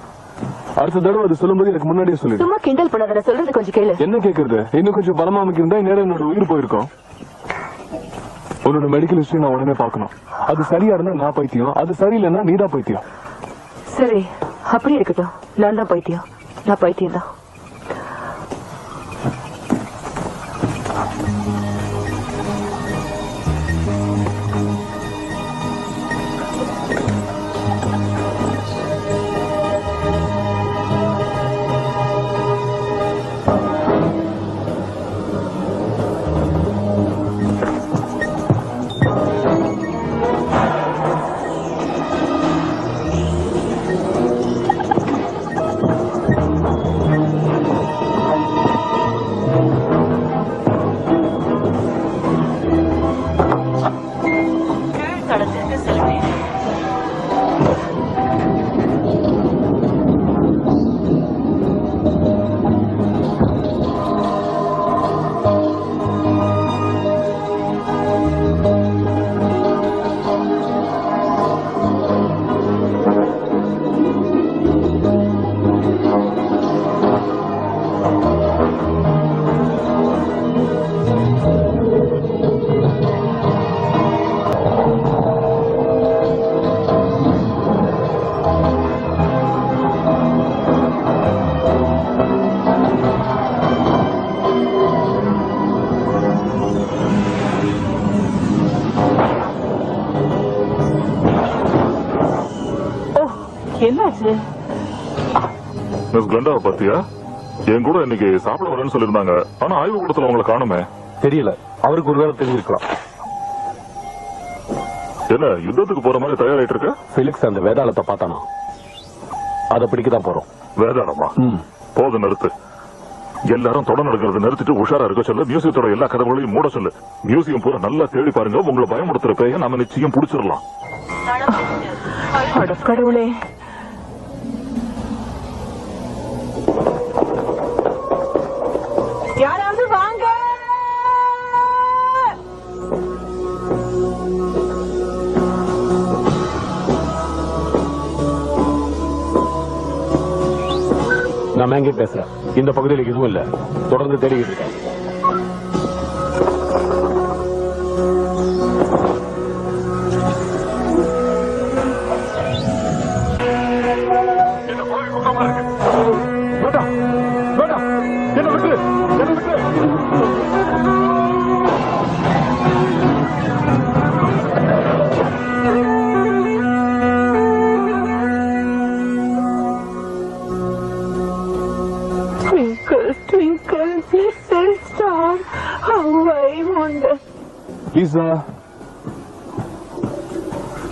அடுத்த தடவை அது சொல்லும்போது எனக்கு முன்னாடியே சொல்லிடு. சும்மா கிண்டல் பண்ணாத, சொல்றது கொஞ்சம் கேளு. என்ன கேக்குறது? இன்னும் கொஞ்சம் பலமா அமைக்கிருந்தா நேரம் என்னோட உயிர் போயிருக்கும். உன்னோட மெடிக்கல் ஹிஸ்டரி நான் உடனே பார்க்கணும். அது சரியா இருந்தா நான் பைத்தியம், அது சரியில்லைன்னா நீதான் பைத்தியம். சரி அப்படி இருக்கட்டும். நான் தான் பைத்தியம். நான் பைத்தியம் தான். என்னாச்சு? மிஸ் கிளண்டாவை பாத்தியா? என் கூட இன்னைக்கு சாப்பிட வரேன்னு சொல்லிருந்தாங்க. ஆனா ஆய்வு கூடத்துல உங்களை காணுமே. தெரியல, அவருக்கு ஒரு வேலை தெரிஞ்சிருக்கலாம். என்ன யுத்தத்துக்கு போற மாதிரி தயாராயிட்டு இருக்க? பிலிக்ஸ் அந்த வேதாளத்தை பார்த்தானா? அதை பிடிக்கதான் போறோம். வேதாளமா? போது நிறுத்து. எல்லாரும் தொடர் நடக்கிறது நிறுத்திட்டு உஷாரா இருக்க சொல்லு. மியூசியத்தோட எல்லா கதவுகளையும் மூட சொல்லு. மியூசியம் பூரா நல்லா தேடி பாருங்க. உங்களை பயமுடுத்துற பேய நாம நிச்சயம் புடிச்சிடலாம். கடவுளே, யாராவது வாங்க. நான் மேங்கே பேசுறேன். இந்த பகுதியில் எதுவும் இல்ல. தொடர்ந்து தேடிக்கிட்டு இருக்கேன். Lisa?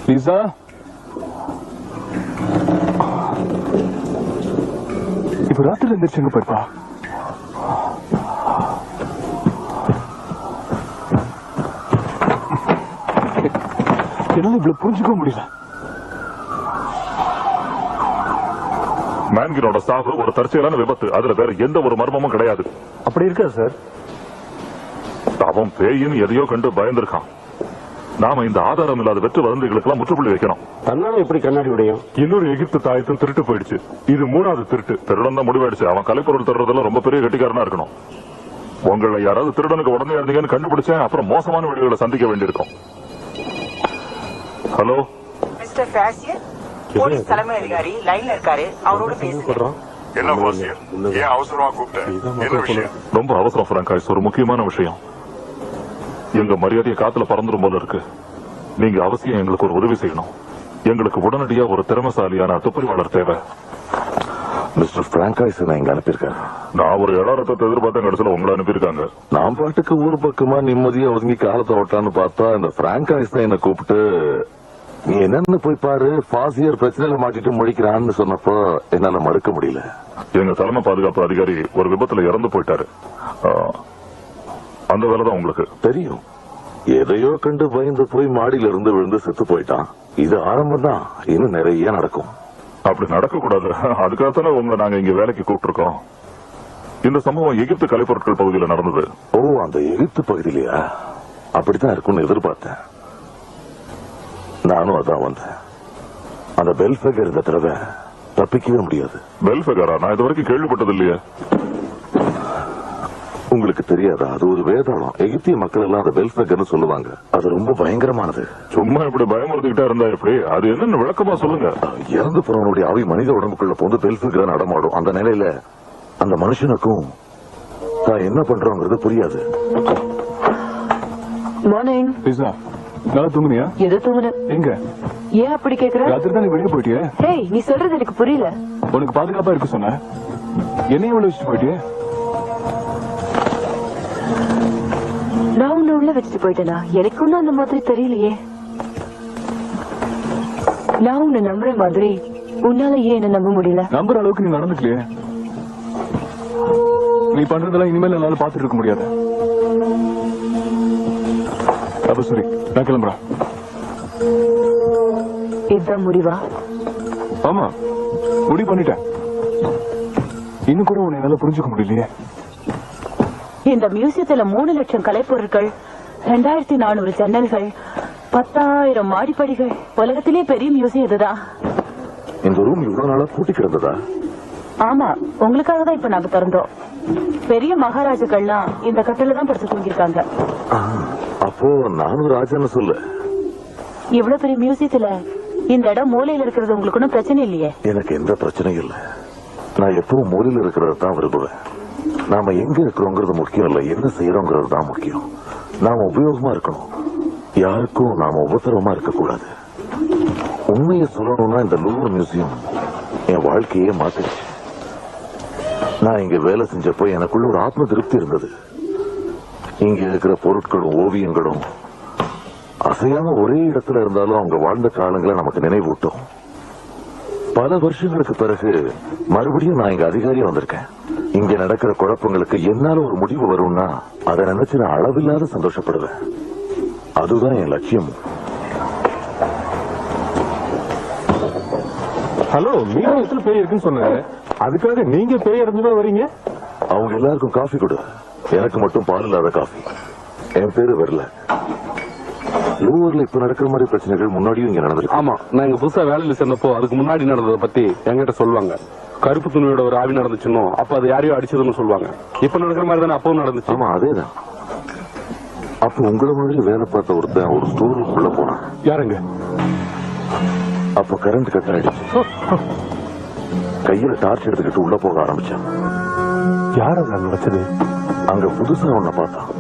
Lisa? இப்ப ராத்திரி எந்திரிச்சு எங்க போயிருப்பா? என்னால இவ்வளவு புரிஞ்சுக்க முடியல. மேன்கினோட சாவு ஒரு தற்செயலான விபத்து. அதுல வேற எந்த ஒரு மர்மமும் கிடையாது. அப்படி இருக்கா சார்? அவன் பேயின்னு எதையோ கண்டு பயந்திருக்கான். நாம இந்த ஆதாரம் இல்லாத வெற்று வதந்திகளுக்கு எல்லாம் முற்றுப்புள்ளி வைக்கணும். தன்னால எப்படி கண்ணாடி உடையும்? இன்னொரு எகிப்து தாயத்தும் திருட்டு போயிடுச்சு. இது 3வது திருட்டு. திருடன் தான் முடிவாயிடுச்சு. அவன் கலைப்பொருள் திருடுறதுல ரொம்ப பெரிய கெட்டிக்காரனா இருக்கணும். உங்களை யாராவது திருடனுக்கு உடனே இருந்தீங்கன்னு கண்டுபிடிச்சேன், அப்புறம் மோசமான விடுகளை சந்திக்க வேண்டியிருக்கும். ஹலோ மிஸ்டர் ஃபேசியர், போலீஸ் தலைமை அதிகாரி லைன்ல இருக்காரு, அவரோட பேசுறேன். என்ன வாசியர், ஏன் அவசரமா கூப்பிட்டேன்? ரொம்ப அவசரம் பிராங்காய்ஸ், ஒரு முக்கியமான விஷயம். எங்க மரியாதையை காத்துல பறந்துடும் போல இருக்கு. நீங்க அவசியம் எங்களுக்கு ஒரு உதவி செய்யணும். எங்களுக்கு உடனடியா ஒரு திறமைசாலியான துப்பறிவாளர் தேவை. மிஸ்டர் பிராங்காய்ஸ் இங்க அனுப்பியிருக்காரு. நான் ஒரு இடாரத்தை எதிர்பார்த்தேன், கடைசியில உங்களை அனுப்பியிருக்காங்க. நான் பாட்டுக்கு ஊர் பக்கமா நிம்மதியா ஒதுங்கி காலத்தை ஓட்டான்னு பார்த்தா இந்த பிராங்காய்ஸ் தான் என்ன கூப்பிட்டு நீ என்னன்னு போய் பாரு, பாசியர் பிரச்சனையில மாட்டிட்டு முழிக்கிறான்னு சொன்னப்போ என்னால மறுக்க முடியல. எங்க தலைமை பாதுகாப்பு அதிகாரி ஒரு விபத்துல இறந்து போயிட்டாரு. அந்த வேலைதான் உங்களுக்கு தெரியும். எதையோ கண்டு பயந்து போய் மாடியில இருந்து விழுந்து செத்து போயிட்டான். இது ஆரம்பம் தான், இன்னும் நிறைய நடக்கும். அப்படி நடக்க கூடாது. அதுக்காகத்தானே உங்களை நாங்க இங்க வேலைக்கு கூப்பிட்டுருக்கோம். இந்த சம்பவம் எகிப்து கலைப்பொருட்கள் பகுதியில் நடந்தது. ஓ, அந்த எகிப்து பகுதியிலயா? அப்படித்தான் இருக்கும்னு எதிர்பார்த்தேன். நானும் அதான் வந்தேன். அந்த பெல்ஃபெகர் இந்த தடவை தப்பிக்கவே முடியாது. பெல்ஃபெகரா? நான் இது வரைக்கும் கேள்விப்பட்டது இல்லையே. உங்களுக்கு தெரியாதா? அது ஒரு வேதாளம். எகிப்திய மக்கள் எல்லாம் அதை பெல்ஃபெகர்னு சொல்லுவாங்க. அது ரொம்ப பயங்கரமானது. சும்மா இப்படி பயமுறுத்திக்கிட்டா இருந்தா எப்படி? அது என்னன்னு விளக்கமா சொல்லுங்க. இறந்து போறவனுடைய ஆவி மனித உடம்புக்குள்ள போந்து பெல்ஃபெகர் நடமாடும். அந்த நிலையில அந்த மனுஷனுக்கும் நான் என்ன பண்றோங்கிறது புரியாது. மார்னிங். நல்லா தூங்குனியா? எது தூங்குன? எங்க? ஏன் அப்படி கேக்குற? ராத்திரி தான் நீ வெளியே போயிட்டியே. ஹேய், நீ சொல்றது எனக்கு புரியல. உனக்கு பாதுகாப்பா இருக்கு சொன்ன, என்னையும் உள்ள வச்சுட்டு போயிட்டியே. நான் உன்னை உள்ள வச்சுட்டு போயிட்டேனா? எனக்கு ஒன்னும் அந்த மாதிரி தெரியலையே. நான் உன்னை நம்புற மாதிரி உன்னால ஏன் என்ன நம்ப முடியல? நம்புற அளவுக்கு நீ நடந்துக்கலையே. நீ பண்றதெல்லாம் இனிமேல் என்னால பாத்துட்டு இருக்க முடியாது. அப்ப சரி, நான் கிளம்புறேன். இதுதான் முடிவா? ஆமா, முடிவு பண்ணிட்டேன். இன்னும் கூட உன்னை என்னால புரிஞ்சுக்க முடியலையே. இந்த மியூசியத்துல 3 லட்சம் கலைப்பொருட்கள், 2400 ஜன்னல்கள், 10,000 மாடிப்படிகள். உலகத்திலே பெரிய மியூசியம் இதுதான். இந்த ரூம் இவ்வளவு நாளா பூட்டி கிடந்ததா? ஆமா, உங்களுக்காக தான் இப்ப நாங்க திறந்தோம். பெரிய மகாராஜாக்கள்லாம் இந்த கட்டில தான் படுத்து தூங்கிருக்காங்க. அப்போ நானும் ராஜான்னு சொல்லு. இவ்வளவு பெரிய மியூசியத்துல இந்த இடம் மூலையில இருக்கிறது உங்களுக்கு ஒன்னும் பிரச்சனை இல்லையே? எனக்கு எந்த பிரச்சனையும் இல்லை. நான் எப்பவும் மூலையில இருக்கிறத தான் விரும்புவேன். நாம எங்க இருக்கிறோங்கிறது முக்கியம் இல்ல, என்ன செய்யறோங்கிறது தான் முக்கியம். நாம உபயோகமா இருக்கணும், யாருக்கும் நாம உபத்திரமா இருக்க கூடாது. உண்மையை சொல்லணும்னா இந்த லூவர் மியூசியம் என் வாழ்க்கையே மாத்திருச்சு. நான் இங்க வேலை செஞ்சப்போ எனக்குள்ள ஒரு ஆத்ம திருப்தி இருந்தது. இங்க இருக்கிற பொருட்களும் ஓவியங்களும் அசையாம ஒரே இடத்துல இருந்தாலும் அவங்க வாழ்ந்த காலங்களை நமக்கு நினைவூட்டும். பல வருஷங்களுக்கு பிறகு மறுபடியும் நான் இங்க அதிகாரியா வந்திருக்கேன். இங்க நடக்கிற குழப்பங்களுக்கு என்னால ஒரு முடிவு வரும்னா அதை நினைச்சு நான் அளவில்லாத சந்தோஷப்படுவேன். அதுதான் என் லட்சியம். ஹலோ, மீனத்துல பேய் இருக்குன்னு சொன்னாரு, அதுக்காக நீங்க பேய் அடைஞ்சுதான் வரீங்க? அவங்க எல்லாருக்கும் காஃபி கொடு, எனக்கு மட்டும் பால் இல்லாத காஃபி. என் பேரு வரல. லூவர்ல இப்ப நடக்கிற மாதிரி பிரச்சனைகள் முன்னாடியும் இங்க நடந்திருக்கு. ஆமா, நான் இங்க புதுசா வேலையில சேர்ந்தப்போ அதுக்கு முன்னாடி நடந்ததை பத்தி என்கிட்ட சொல்லுவாங்க. கருப்பு துணியோட ஒரு ஆவி நடந்துச்சுன்னு, அப்ப அது யாரையோ அடிச்சதுன்னு சொல்லுவாங்க. இப்ப நடக்கிற மாதிரி தானே அப்பவும் நடந்துச்சு. ஆமா, அதேதான். அப்ப உங்களை மாதிரி வேலை பார்த்த ஒருத்தன் ஒரு ஸ்டோர் ரூம்குள்ள போனான். யாருங்க? அப்ப கரண்ட் கட் ஆயிடுச்சு. கையில டார்ச் எடுத்துக்கிட்டு உள்ள போக ஆரம்பிச்சான். யார் அங்க நடச்சது? அங்க புதுசா ஒன்ன பார்த்தான்.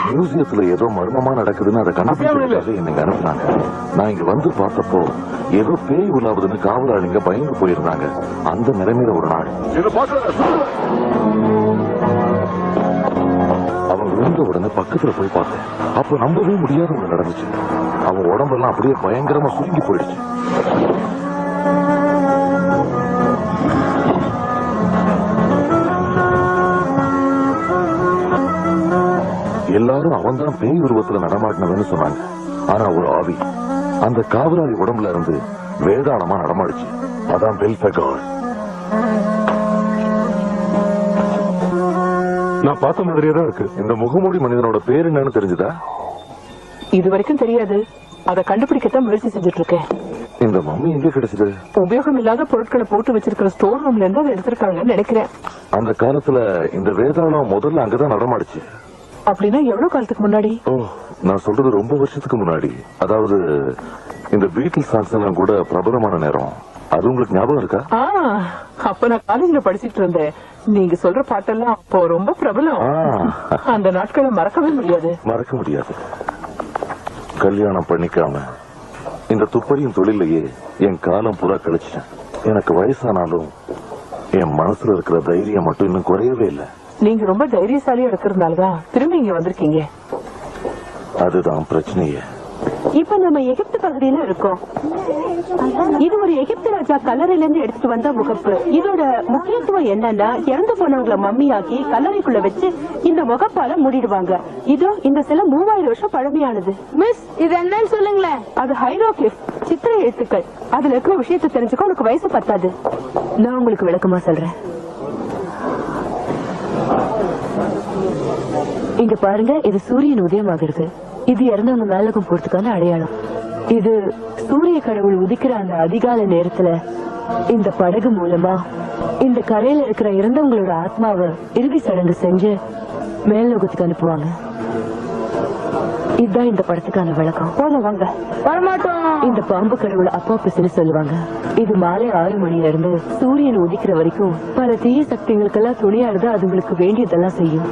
மியூசியத்துல ஏதோ மர்மமா நடக்குதுன்னு அதை கண்டுபிடிச்சு என்னங்க அனுப்புனாங்க. நான் இங்க வந்து பார்த்தப்போ ஏதோ பேய் உலாவுதுன்னு காவலாளிங்க பயந்து போயிருந்தாங்க. அந்த நிலைமையில ஒரு நாள் அவங்க விழுந்த உடனே பக்கத்துல போய் பார்த்தேன். அப்ப நம்பவே முடியாத ஒண்ணு நடந்துச்சு. அவன் உடம்பெல்லாம் அப்படியே பயங்கரமா சுருங்கி போயிடுச்சு. எல்லாரும் அவன் தான் பேய் உருவத்துல நடமாட்டினவன்னு சொன்னாங்க. ஆனா ஒரு ஆவி அந்த காவலாளி உடம்புல இருந்து வேதாளமா நடமாடுச்சு. அதான் பெல்ஃபெகார். நான் பார்த்த மாதிரியே தான் இருக்கு. இந்த முகமூடி மனிதனோட பேர் என்னன்னு தெரிஞ்சுதா? இது வரைக்கும் தெரியாது. அதை கண்டுபிடிக்கத்தான் முயற்சி செஞ்சுட்டு இருக்கேன். இந்த மம்மி எங்க கிடைச்சது? உபயோகம் இல்லாத பொருட்களை போட்டு வச்சிருக்கிற ஸ்டோர் ரூம்ல இருந்து அதை எடுத்திருக்காங்கன்னு நினைக்கிறேன். அந்த காலத்துல இந்த வேதாளம் முதல்ல அங்கதான் நடமாடுச்சு. அப்படின்னா எவ்வளவு காலத்துக்கு முன்னாடி? ஓ, நான் சொல்றது ரொம்ப வருஷத்துக்கு முன்னாடி. அதாவது இந்த பீட்டில் சாங்ஸ் எல்லாம் கூட பிரபலமான நேரம். அது உங்களுக்கு ஞாபகம் இருக்கா? அப்ப நான் காலேஜ்ல படிச்சிட்டு இருந்தேன். நீங்க சொல்ற பாட்டெல்லாம் அப்போ ரொம்ப பிரபலம். அந்த நாட்களை மறக்கவே முடியாது. மறக்க முடியாது. கல்யாணம் பண்ணிக்காம இந்த துப்பறியும் தொழிலையே என் காலம் பூரா கழிச்சேன். எனக்கு வயசானாலும் என் மனசுல இருக்கிற தைரியம் மட்டும் இன்னும் குறையவே இல்லை. நீங்க ரொம்ப தைரியசாலியா இருக்கிறதுனாலதான் திரும்பி இங்க வந்திருக்கீங்க. அதுதான் பிரச்சனையே. இப்ப நம்ம எகிப்து பகுதியில இருக்கோம். இது ஒரு எகிப்து ராஜா கல்லறையில இருந்து எடுத்துட்டு வந்த முகப்பு. இதோட முக்கியத்துவம் என்னன்னா, இறந்து போனவங்களை மம்மியாக்கி கல்லறைக்குள்ள வச்சு இந்த முகப்பால மூடிடுவாங்க. இதோ இந்த சிலை 3000 வருஷம் பழமையானது. மிஸ், இது என்னன்னு சொல்லுங்களேன். அது ஹைரோகிளிஃப், சித்திர எழுத்துக்கள். அதுல இருக்கிற விஷயத்தை தெரிஞ்சுக்க உனக்கு வயசு பத்தாது. நான் உங்களுக்கு விளக்கமா சொல்றேன். இங்க பாருங்க, இது சூரியன் உதயமாகிறது. இது இறந்தவங்க மேலகம் போறதுக்கான அடையாளம். இது சூரிய கடவுள் உதிக்கிற அந்த அதிகால நேரத்துல இந்த படகு மூலமா இந்த கரையில இருக்கிற இறந்தவங்களோட ஆத்மாவை இறுதி சடங்கு செஞ்சு மேல்லோகத்துக்கு அனுப்புவாங்க. இதுதான் இந்த படத்துக்கான விளக்கம். போனவாங்க வரமாட்டோம். இந்த பாம்பு கடவுள் அப்பாப்பிசுன்னு சொல்லுவாங்க. இது மாலை 6 மணில இருந்து சூரியன் உதிக்கிற வரைக்கும் பல தீய சக்திகளுக்கெல்லாம் துணையாடுது. அதுங்களுக்கு வேண்டியதெல்லாம் செய்யும்.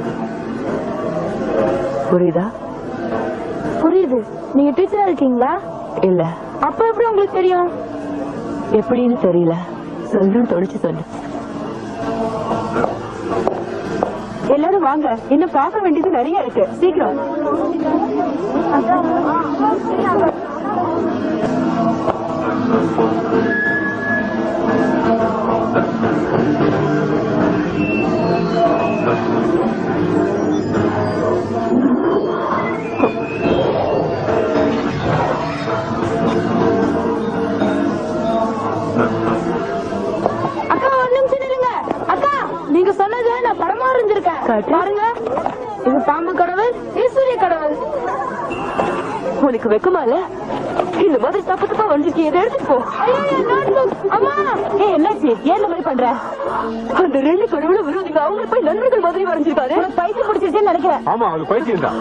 புரியுதா? புரியுது. நீங்க டீச்சரா இருக்கீங்களா? இல்ல. அப்ப எப்படி உங்களுக்கு தெரியும்? எப்படின்னு தெரியல. சொல்லணும் தொலைச்சு சொல்லு. எல்லாரும் வாங்க, இன்னும் பார்க்க வேண்டியது நிறைய இருக்கு. சீக்கிரம். நீங்க சொன்னது நான் படமா இருந்திருக்கேன். பாருங்க, இது பாம்பு கடவுள், இது சூரிய கடவுள். உனக்கு வெக்கமால இந்த மாதிரி தப்பு தப்பா வந்துருக்கீங்க. இதை எடுத்துட்டு போ. அம்மா, என்னாச்சு? ஏன் இந்த மாதிரி பண்ற? அந்த 2 கடவுளும் விரோதிங்க. அவங்க போய் நண்பர்கள் மாதிரி வரைஞ்சிருக்காரு. பைத்தியம் பிடிச்சிருச்சேன்னு நினைக்கிறேன். ஆமா, அது பைத்தியம் தான்.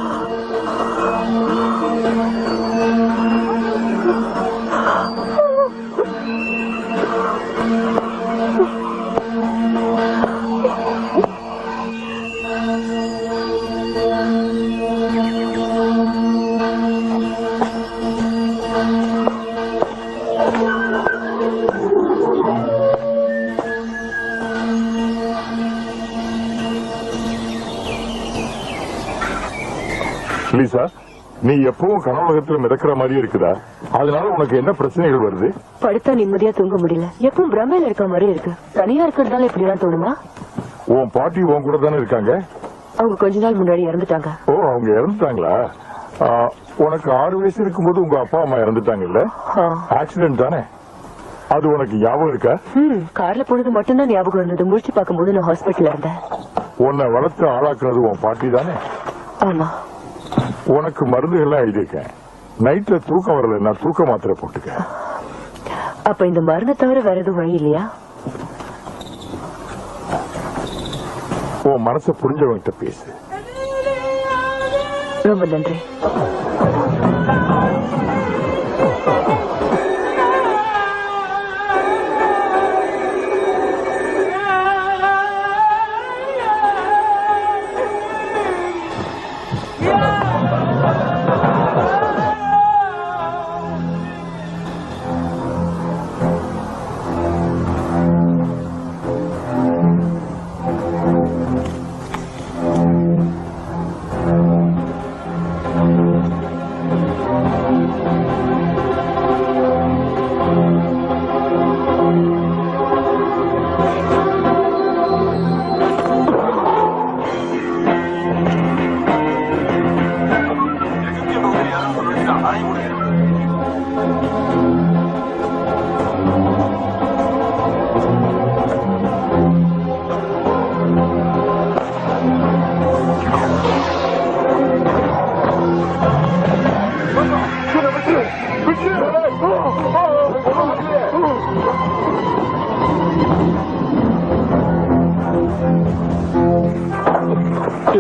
லீசா, நீ எப்பவும் கனவுலகத்துல மிதக்கிற மாதிரி இருக்குதா? அதனால உனக்கு என்ன பிரச்சனைகள் வருது? படுத்தா நிம்மதியா தூங்க முடியல. எப்பவும் பிரமையில இருக்க மாதிரி இருக்கு. தனியா இருக்கிறதுனால இப்படி எல்லாம் தோணுமா? உன் பாட்டி உன் கூட தானே இருக்காங்க? அவங்க கொஞ்ச நாள் முன்னாடி இறந்துட்டாங்க. ஓ, அவங்க இறந்துட்டாங்களா? உனக்கு 6 வயசு இருக்கும்போது உங்க அப்பா அம்மா இறந்துட்டாங்கல்ல? ஆக்சிடென்ட் தானே? அது உனக்கு ஞாபகம் இருக்கா? கார்ல போனது மட்டும்தான் ஞாபகம் இருந்தது. முடிச்சு பார்க்கும்போது நான் ஹாஸ்பிட்டல்ல இருந்தேன். உன்னை வளர்த்து ஆளாக்குனது உன் பாட்டி தானே? ஆமா. உனக்கு மருந்துகள்லாம் எழுதியிருக்கேன். நைட்ல தூக்கம் வரல, தூக்க மாத்திரை போட்டுக்க. அப்ப இந்த மருந்தை தவிர வேற எதுவும் வழி இல்லையா? உன் மனசை புரிஞ்சவங்கிட்ட பேசு. ரொம்ப நன்றி.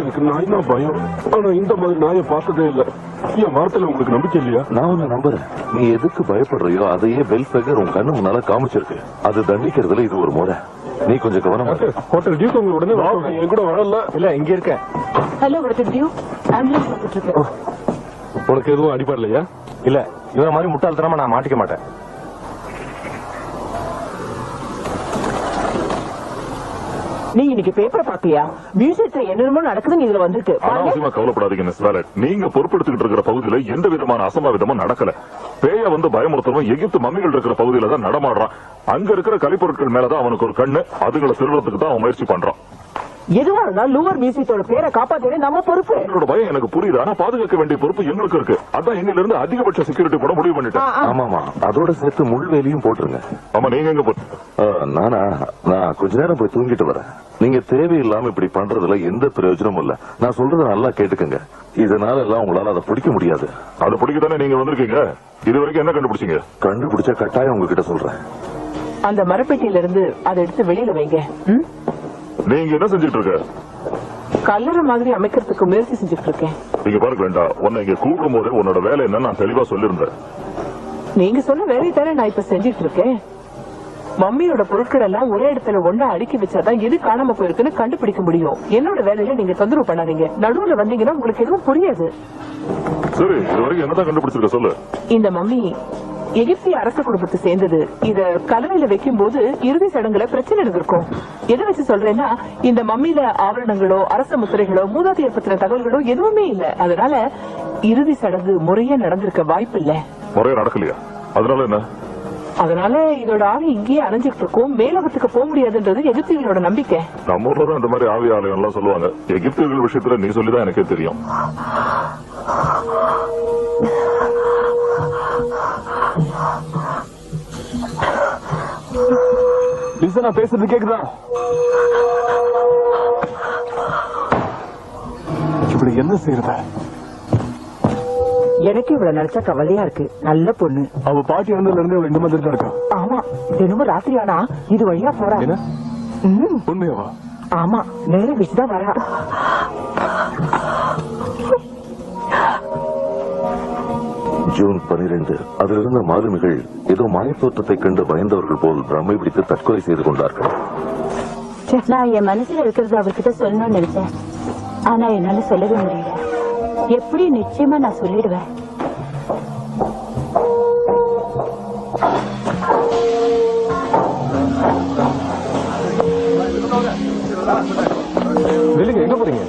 எனக்கு நாய் தான் பயம். ஆனா இந்த மாதிரி நாயை பார்த்ததே இல்ல. என் வார்த்தையில உங்களுக்கு நம்பிக்கை இல்லையா? நான் உன்னை நம்புறேன். நீ எதுக்கு பயப்படுறியோ அதையே பெல்ஃபெகர் உன் கண்ணு முன்னால காமிச்சிருக்கு. அது தண்டிக்கிறதுல இது ஒரு முறை. நீ கொஞ்சம் கவனமா இரு. ஹோட்டல் டியூக் உங்க உடனே என் கூட வரல. இல்ல இங்க இருக்கேன். ஹலோ ஹோட்டல் டியூ, ஆம்புலன்ஸ் வந்துட்டு இருக்கேன். உனக்கு எதுவும் அடிபடலையா? இல்ல இவர மாதிரி முட்டாள்தனமா நான் மாட்டிக்க மாட்டேன். நீ இன்னைக்கு பேப்பரை பாக்கலையா? மியூசியத்துல என்னென்னமோ நடக்குதுன்னு இதுல வந்திருக்கு. அனாவசியமா கவலைப்படாதீங்க மிஸ் வேலட். நீங்க பொறுப்பெடுத்துக்கிட்டு இருக்கிற பகுதியில எந்த விதமான அசம்பாவிதமும் நடக்கல. பேய வந்து பயமுறுத்தவும் எகிப்து மம்மிகள் இருக்கிற பகுதியில தான் நடமாடுறான். அங்க இருக்கிற கலைப்பொருட்கள் மேலதான் அவனுக்கு ஒரு கண்ணு. அதுகளை திருடுறதுக்கு தான் அவன் முயற்சி பண்றான். எதுவா இருந்தாலும் லூவர் மியூசியத்தோட பேரை காப்பாற்ற நம்ம பொறுப்பு. என்னோட பயம் எனக்கு புரியுது. ஆனா பாதுகாக்க வேண்டிய பொறுப்பு எங்களுக்கு இருக்கு. அதான் எங்க இருந்து அதிகபட்ச செக்யூரிட்டி போட முடிவு பண்ணிட்டேன். ஆமாமா, அதோட சேர்த்து முள்வேலியும் போட்டுருங்க. ஆமா, நீங்க எங்க போட்டு? நான் கொஞ்ச நேரம் போய் தூங்கிட்டு வரேன். நீங்க தேவையில்லாம இப்படி பண்றதுல எந்த பிரயோஜனமும் இல்ல. நான் சொல்றதை நல்லா கேட்டுக்கங்க. இதனால எல்லாம் உங்களால அதை பிடிக்க முடியாது. அதை பிடிக்கத்தானே நீங்க வந்திருக்கீங்க. இது வரைக்கும் என்ன கண்டுபிடிச்சீங்க? கண்டுபிடிச்ச கட்டாயம் உங்ககிட்ட சொல்றேன். அந்த மரப்பெட்டியில இருந்து அதை எடுத்து வெளியில வைங்க. நீங்க என்ன செஞ்சுட்டு இருக்க? கல்லறை மாதிரி அமைக்கிறதுக்கு முயற்சி செஞ்சுட்டு இருக்கேன். நீங்க பாருங்க வேண்டா, உன்னை இங்க கூப்பிடும் போதே உன்னோட வேலை என்ன நான் தெளிவா சொல்லிருந்தேன். நீங்க சொன்ன வேலையை தானே நான் இப்ப செஞ்சுட்டு இருக்கேன். மம்மியோட பொருட்கள் எல்லாம் ஒரே இடத்துல ஒண்ணா அடுக்கி வச்சாதான் எது காணாம போயிருக்குன்னு கண்டுபிடிக்க முடியும். என்னோட வேலையில நீங்க தொந்தரவு பண்ணாதீங்க. நடுவுல வந்தீங்கன்னா உங்களுக்கு எதுவும் புரியாது. சரி, இது வரைக்கும் என்னதான் கண்டுபிடிச்சிருக்க சொல்லு. இந்த மம்மி எகிப்திய அரச குடும்பத்தை சேர்ந்தது. இத கல்லறையில வைக்கும் போது இறுதி சடங்குல பிரச்சனை இருந்திருக்கும். எதை வச்சு சொல்றேன்னா, இந்த மம்மியில ஆவரணங்களோ அரச முத்திரைகளோ மூதாதையர் பத்தின தகவல்களோ எதுவுமே இல்ல. அதனால இறுதி சடங்கு முறையா நடந்திருக்க வாய்ப்பு இல்ல. முறையா நடக்கலையா? அதனால என்ன? அதனால இதோட ஆவி இங்கேயே அணைஞ்சிட்டு இருக்கும். மேலகத்துக்கு போக முடியாதுன்றது எகிப்திகளோட நம்பிக்கை. நம்ம ஊர்ல தான் இந்த மாதிரி ஆவி ஆலயம் எல்லாம் சொல்லுவாங்க. எகிப்தியர்கள் விஷயத்துல நீ சொல்லிதான் எனக்கே தெரியும். லிசா, நான் பேசுறது கேக்குதா? இப்படி என்ன செய்யறத? எனக்கு இவ்வளவு நினைச்சா கவலையா இருக்கு. நல்ல பொண்ணு. அவ பாட்டி வந்ததுல இருந்து இந்த மாதிரி தான் இருக்கா. ஆமா, தினமும் ராத்திரி ஆனா இது வழியா போறா. என்ன உண்மையாவா? ஆமா, நேரம் வச்சுதான் வரா. ஜூன் 12 அதிலிருந்த மாலுமிகள் ஏதோ மாயத்தோற்றத்தை கண்டு பயந்தவர்கள் போல் பிரம்மை பிடித்து தற்கொலை செய்து கொண்டார்கள். நான் என் மனசுல இருக்கிறது அவர்கிட்ட சொல்லணும்னு நினைச்சேன். ஆனா என்னால சொல்லவே முடியல. எப்படி நிச்சயமா நான் சொல்லிடுவேன். வெளிங்க எங்க போறீங்க?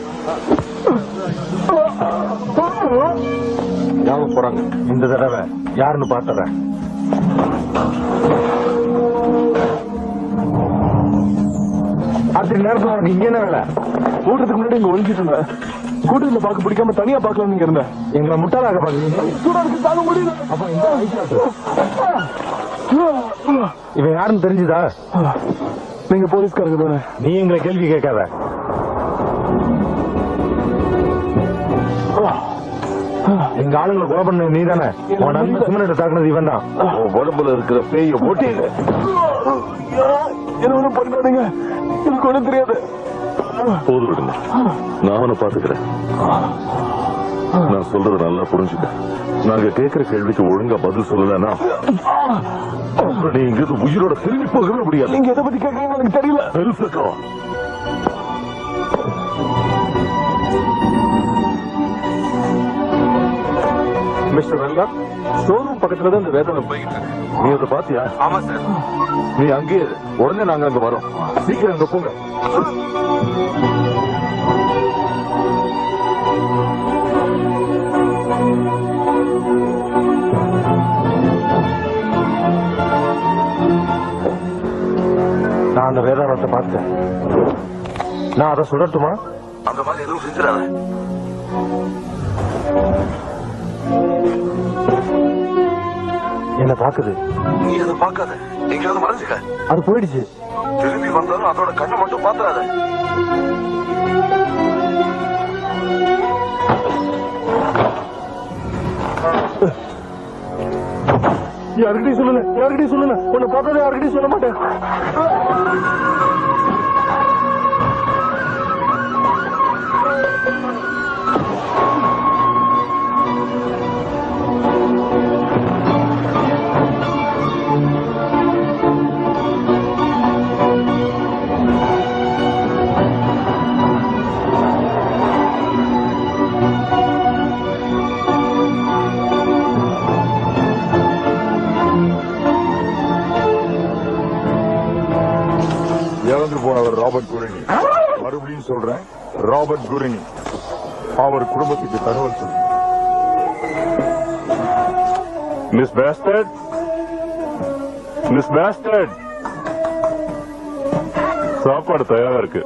யாரும் போறாங்க. இந்த தடவை யாருன்னு பாத்துறேன். அடுத்த நேரத்துல நீங்க என்ன வேலை? கூட்டத்துக்கு முன்னாடி இங்க ஒழிஞ்சிட்டு இருந்தேன். கூட்டத்துல பாக்க பிடிக்காம தனியா பாக்கலாம் நீங்க இருந்தேன். எங்களை முட்டாளாக பாக்க முடியல. அப்ப இவன் யாருன்னு தெரிஞ்சுதா? நீங்க போலீஸ்காரங்க தானே? நீ எங்களை கேள்வி கேட்காத. எங்க ஆளுங்களை கொலை பண்ண நீ தானே? உன் நண்பன் சிமனத்தை தாக்குனது இவன் தான். உடம்புல இருக்கிற பேய ஓட்டி என்ன ஒண்ணும் பண்ணாதீங்க. எனக்கு ஒண்ணும் தெரியாது. போது விடுங்க, நான் அவனை பாத்துக்கிறேன். நான் சொல்றது நல்லா புரிஞ்சுக்க. நாங்க கேட்கிற கேள்விக்கு ஒழுங்கா பதில் சொல்லலன்னா நீ இங்கிருந்து உயிரோட திரும்பி போகவே முடியாது. நீங்க எதை பத்தி கேட்கறீங்கன்னு எனக்கு தெரியல. மிஸ்டர் வெல்லா, ஷோரூம் பக்கத்துல தான் இந்த வேதனை போய்கிட்டு இருக்கு. நீ அதை பாத்தியா? ஆமா சார். நீ அங்கே இரு. உடனே நாங்க அங்க வரோம். சீக்கிரம் அங்க போங்க. நான் அந்த வேதாளத்தை பார்த்தேன். நான் அதை சுடட்டுமா? அந்த மாதிரி எதுவும் செஞ்சிடாத. என்ன பாக்குது. நீ அதை பார்க்காத. எங்கேயாவது மறைஞ்சுக்க. அது போயிடுச்சு. திரும்பி வந்தாலும் அதோட கண்ணை மட்டும் பாத்துறாத. யாருக்கிட்டையும் சொல்லல. யாருக்கிட்டையும் சொல்லல. உன்னை பார்த்தா யாருக்கிட்டையும் சொல்ல மாட்டேன். போனவர் ராபர்ட் குரினி. மறுபடியும் சொல்றேன், ராபர்ட் குரினி. அவர் குடும்பத்துக்கு தகவல் சொல்லுங்க. மிஸ் பேஸ்டர்ட், மிஸ் பேஸ்டர்ட், சாப்பாடு தயாரா இருக்கு.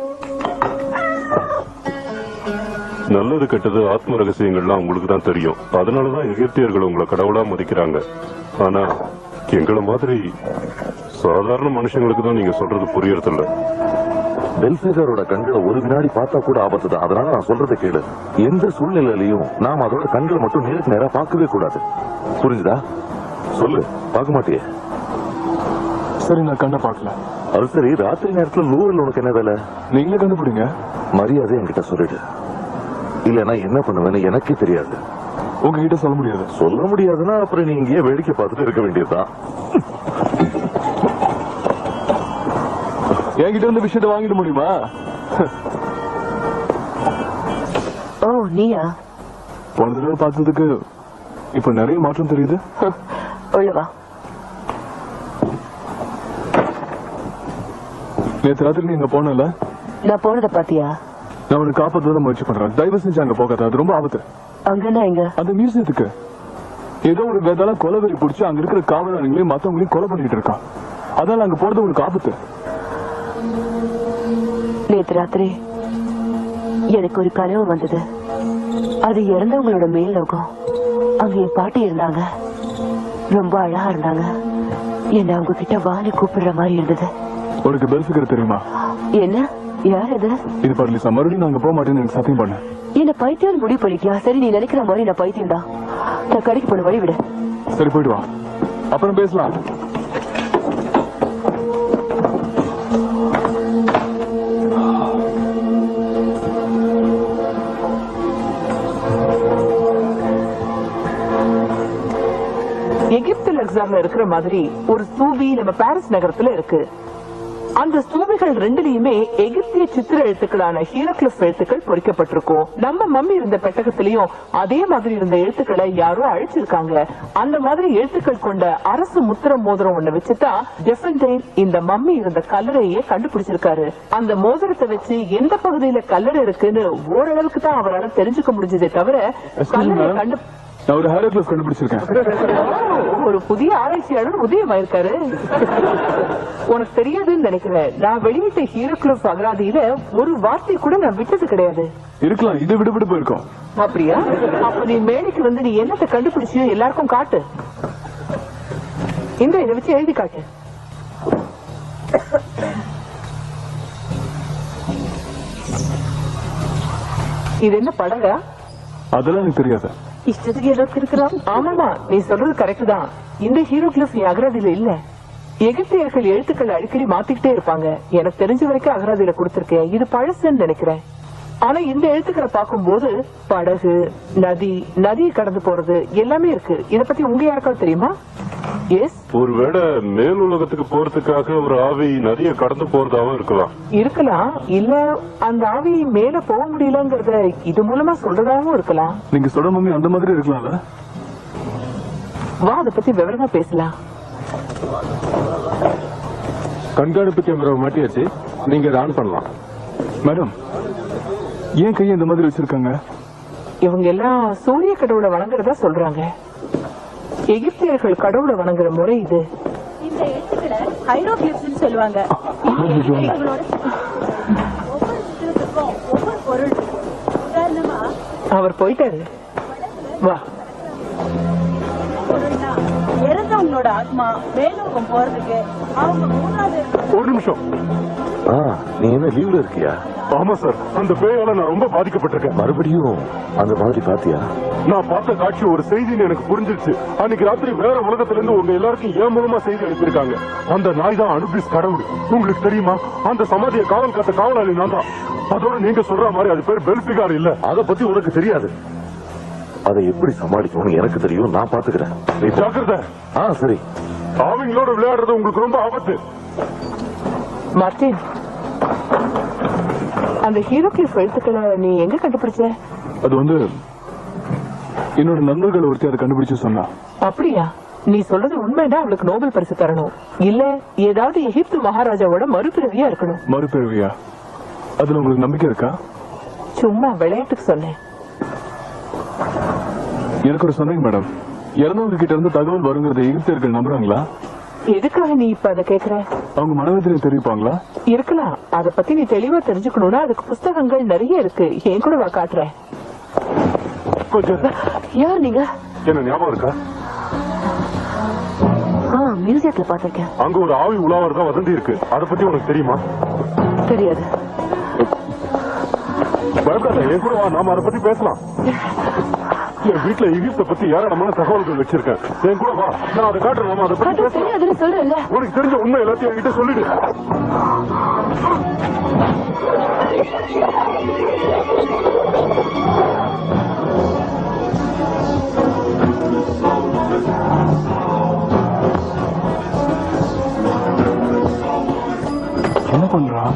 நல்லது கெட்டது ஆத்ம ரகசியங்கள்லாம் உங்களுக்கு தான் தெரியும். அதனாலதான் எகிப்தியர்கள் உங்களை கடவுளா மதிக்கிறாங்க. ஆனா எங்களை மாதிரி சாதாரண மனுஷங்களுக்கு தான் நீங்க சொல்றது புரியறதில்ல. பெல்சேகரோட கண்களை ஒரு வினாடி பார்த்தா கூட ஆபத்து தான். அதனால நான் சொல்றதை கேளு. எந்த சூழ்நிலையிலையும் நாம் அதோட கண்களை மட்டும் நேருக்கு நேரா பார்க்கவே கூடாது. புரிஞ்சுதா? சொல்லு, பார்க்க மாட்டியே? சரி, நான் கண்ணை பார்க்கல. அது சரி, ராத்திரி நேரத்துல நூறுல உனக்கு என்ன வேலை? நீங்களே கண்டுபிடிங்க. மரியாதை என்கிட்ட சொல்லிடு, இல்லன்னா என்ன பண்ணுவேன்னு எனக்கே தெரியாது. உங்ககிட்ட சொல்ல முடியாது. சொல்ல முடியாதுன்னா அப்புறம் நீங்க இங்கே வேடிக்கை பார்த்துட்டு இருக்க வேண்டியதுதான். என்கிட்ட இருந்து விஷயத்தை வாங்கிட முடியுமா? ஓ, நீயா? போன தடவை பார்த்ததுக்கு இப்ப நிறைய மாற்றம் தெரியுது. உள்ளவா. நேற்று ராத்திரி நீங்க போனல, நான் போனதை பாத்தியா? நான் உனக்கு காப்பாற்ற முயற்சி பண்றேன். தயவு செஞ்சு அங்க போகாத, அது ரொம்ப ஆபத்து. அங்கன்னா எங்க? அந்த மியூசியத்துக்கு. ஏதோ ஒரு வேதால கொலவெறி பிடிச்சி அங்க இருக்கிற காவலர்களையும் மத்தவங்களையும் கொலை பண்ணிட்டு இருக்கான். அதனால அங்க போறது உனக்கு ஆபத்து. நேற்று ராத்திரி எனக்கு ஒரு கனவு வந்தது. அது இறந்தவங்களோட மேல் லோகம். அங்க என் பாட்டி இருந்தாங்க, ரொம்ப அழகா இருந்தாங்க. என்ன அவங்க கிட்ட வாலி கூப்பிடுற மாதிரி இருந்தது. உனக்கு பெல்ஃபிகர் தெரியுமா? என்ன? யார் அது? இது பரலிசா, மறுபடியும் நான் அங்க போக மாட்டேன்னு எனக்கு சத்தியம் பண்ண. என்ன பைத்தியம் முடிவு பண்ணிட்டியா? சரி, நீ நினைக்கிற மாதிரி நான் பைத்தியம் தான். நான் கடைக்கு போன வழி விட. சரி, போயிட்டு வா, அப்புறம் பேசலாம். எகிப்து லக்ஸார்ல இருக்கிற மாதிரி ஒரு ஸ்தூபி நம்ம பாரிஸ் நகரத்துல இருக்கு. அந்த ஸ்தூபிகள் ரெண்டுலயுமே எகிப்திய சித்திர எழுத்துக்களான ஹீரோகிளிஃப் எழுத்துக்கள் பொறிக்கப்பட்டிருக்கும். நம்ம மம்மி இருந்த பெட்டகத்திலயும் அதே மாதிரி இருந்த எழுத்துக்களை யாரோ அழிச்சிருக்காங்க. அந்த மாதிரி எழுத்துக்கள் கொண்ட அரசு முத்திர மோதிரம் ஒண்ணு வச்சுதான் டெஃபன்டைன் இந்த மம்மி இருந்த கல்லறையே கண்டுபிடிச்சிருக்காரு. அந்த மோதிரத்தை வச்சு எந்த பகுதியில கல்லறை இருக்குன்னு ஓரளவுக்கு தான் அவரால் தெரிஞ்சுக்க முடிஞ்சதே தவிர கல்லறை நான் ஒரு ஹீரோகிளிஃப் கண்டுபிடிச்சிருக்கேன். ஒரு புதிய ஆராய்ச்சியாளர் உதயமாயிருக்காரு. உனக்கு தெரியாதுன்னு நினைக்கிறேன், நான் வெளியிட்ட ஹீரோகிளிஃப் அகராதியில ஒரு வார்த்தை கூட நான் விட்டது கிடையாது. இருக்கலாம், இது விடுபட்டு போயிருக்கோம். அப்படியா? அப்ப நீ மேடைக்கு வந்து நீ என்னத்தை கண்டுபிடிச்சியோ எல்லாருக்கும் காட்டு. இந்த இதை வச்சு எழுதி காட்டு. இது என்ன படகா? அதெல்லாம் எனக்கு தெரியாது. இஷ்டத்துக்கு ஏதோ இருக்கிறோம். ஆமாமா, நீ சொல்றது கரெக்ட் தான். இந்த ஹீரோகிளிஃப் அகராதியில இல்ல. எகிப்தியர்கள் எழுத்துக்கள் அடிக்கடி மாத்திக்கிட்டே இருப்பாங்க. எனக்கு தெரிஞ்ச வரைக்கும் அகராதியில கொடுத்திருக்கேன். இது பழசுன்னு நினைக்கிறேன். ஆனா இந்த எழுத்துக்களை பார்க்கும்போது படகு, நதி, நதியை கடந்து போறது எல்லாமே இருக்கு. இத பத்தி உங்க யாருக்காவது தெரியுமா? எஸ், ஒருவேளை மேல் உலகத்துக்கு போறதுக்காக ஒரு ஆவி நதியை கடந்து போறதாவும் இருக்கலாம். இருக்கலாம். இல்ல அந்த ஆவி மேல போக முடியலங்கறத இது மூலமா சொல்றதாவும் இருக்கலாம். நீங்க சொல்ற மம்மி அந்த மாதிரி இருக்கலாம்ல? வா, அதை பத்தி விவரமா பேசலாம். கண்காணிப்பு கேமரா மாட்டியாச்சு, நீங்க அதை ஆன் பண்ணலாம். மேடம், ஏன் கையை இந்த மாதிரி வச்சிருக்காங்க? இவங்க எல்லாம் சூரிய கடவுளை வணங்குறதா சொல்றாங்க. எகிப்தியர்கள் கடவுளை வணங்குற முறை இது. இந்த எழுத்துக்களை ஹைரோகிளிப்ஸ் சொல்லுவாங்க. ஒவ்வொரு பொருள் உதாரணமா அவர் போயிட்டாரு. வா, இறந்தவங்களோட ஆத்மா மேலோகம் போறதுக்கு அவங்க மூணாவது. ஒரு நிமிஷம். நீ என்ன லீவ்ல இருக்கியா? ஆமா சார், அந்த பேயால நான் ரொம்ப பாதிக்கப்பட்டிருக்கேன். மறுபடியும் அந்த மாதிரி பாத்தியா? நான் பார்த்த காட்சி ஒரு செய்தின்னு எனக்கு புரிஞ்சிருச்சு. அன்னைக்கு ராத்திரி வேற உலகத்துல இருந்து உங்க எல்லாருக்கும் ஏன் மூலமா செய்தி அனுப்பியிருக்காங்க. அந்த நாய் தான் அனுபிஸ் கடவுள். உங்களுக்கு தெரியுமா? அந்த சமாதியை காவல் காத்த காவலாளி நான் தான். அதோட நீங்க சொல்ற மாதிரி அது பேர் பெல்பிகார் இல்ல. அதை பத்தி உனக்கு தெரியாது. அதை எப்படி சமாளிக்கணும்னு எனக்கு தெரியும், நான் பாத்துக்கிறேன். ஜாக்கிரதை. சரி. ஆவிங்களோட விளையாடுறது உங்களுக்கு ரொம்ப ஆபத்து. மார்டின், அந்த ஹீரோகிளிஃப் எழுத்துக்களை நீ எங்க கண்டுபிடிச்ச? அது வந்து என்னோட நண்பர்கள் ஒருத்தி அதை கண்டுபிடிச்சு சொன்னா. அப்படியா? நீ சொல்றது உண்மைதான் அவளுக்கு நோபல் பரிசு தரணும். இல்ல ஏதாவது எகிப்து மகாராஜாவோட மறுபிறவியா இருக்கணும். மறுபிறவியா? அதுல உங்களுக்கு நம்பிக்கை இருக்கா? சும்மா விளையாட்டுக்கு சொன்னேன். எனக்கு ஒரு சந்தேகம் மேடம், இறந்தவங்க கிட்ட இருந்து தகவல் வருங்கிறத எகிப்தியர்கள் நம்புறாங்களா? எதுக்காக நீ இப்ப அதை கேக்குற? அவங்க மனவேதனை தெரிவிப்பாங்களா? இருக்கலாம். அத பத்தி நீ தெளிவா தெரிஞ்சுக்கணும்னா அதுக்கு புஸ்தகங்கள் நிறைய இருக்கு. என் கூட வா, காட்டுறேன். கொஞ்சம் யார் நீங்க? என்ன ஞாபகம் இருக்கா? மியூசியத்துல பாத்திருக்கேன். அங்க ஒரு ஆவி உலாவறதா வதந்தி இருக்கு. அத பத்தி உனக்கு தெரியுமா? தெரியாது. பயப்படாத, என் கூட வா, நாம அதை பத்தி பேசலாம். என் வீட்டுல எகிப்த பத்தி ஏராளமான தகவல்கள் வச்சிருக்கேன். என் கூட வா, நான் அதை காட்டுறேன். நாம அதை பத்தி பேசலாம். தெரியாதுன்னு சொல்றேன்ல. உனக்கு தெரிஞ்ச உண்மை எல்லாத்தையும் என்கிட்ட சொல்லிடு. என்ன பண்றான்?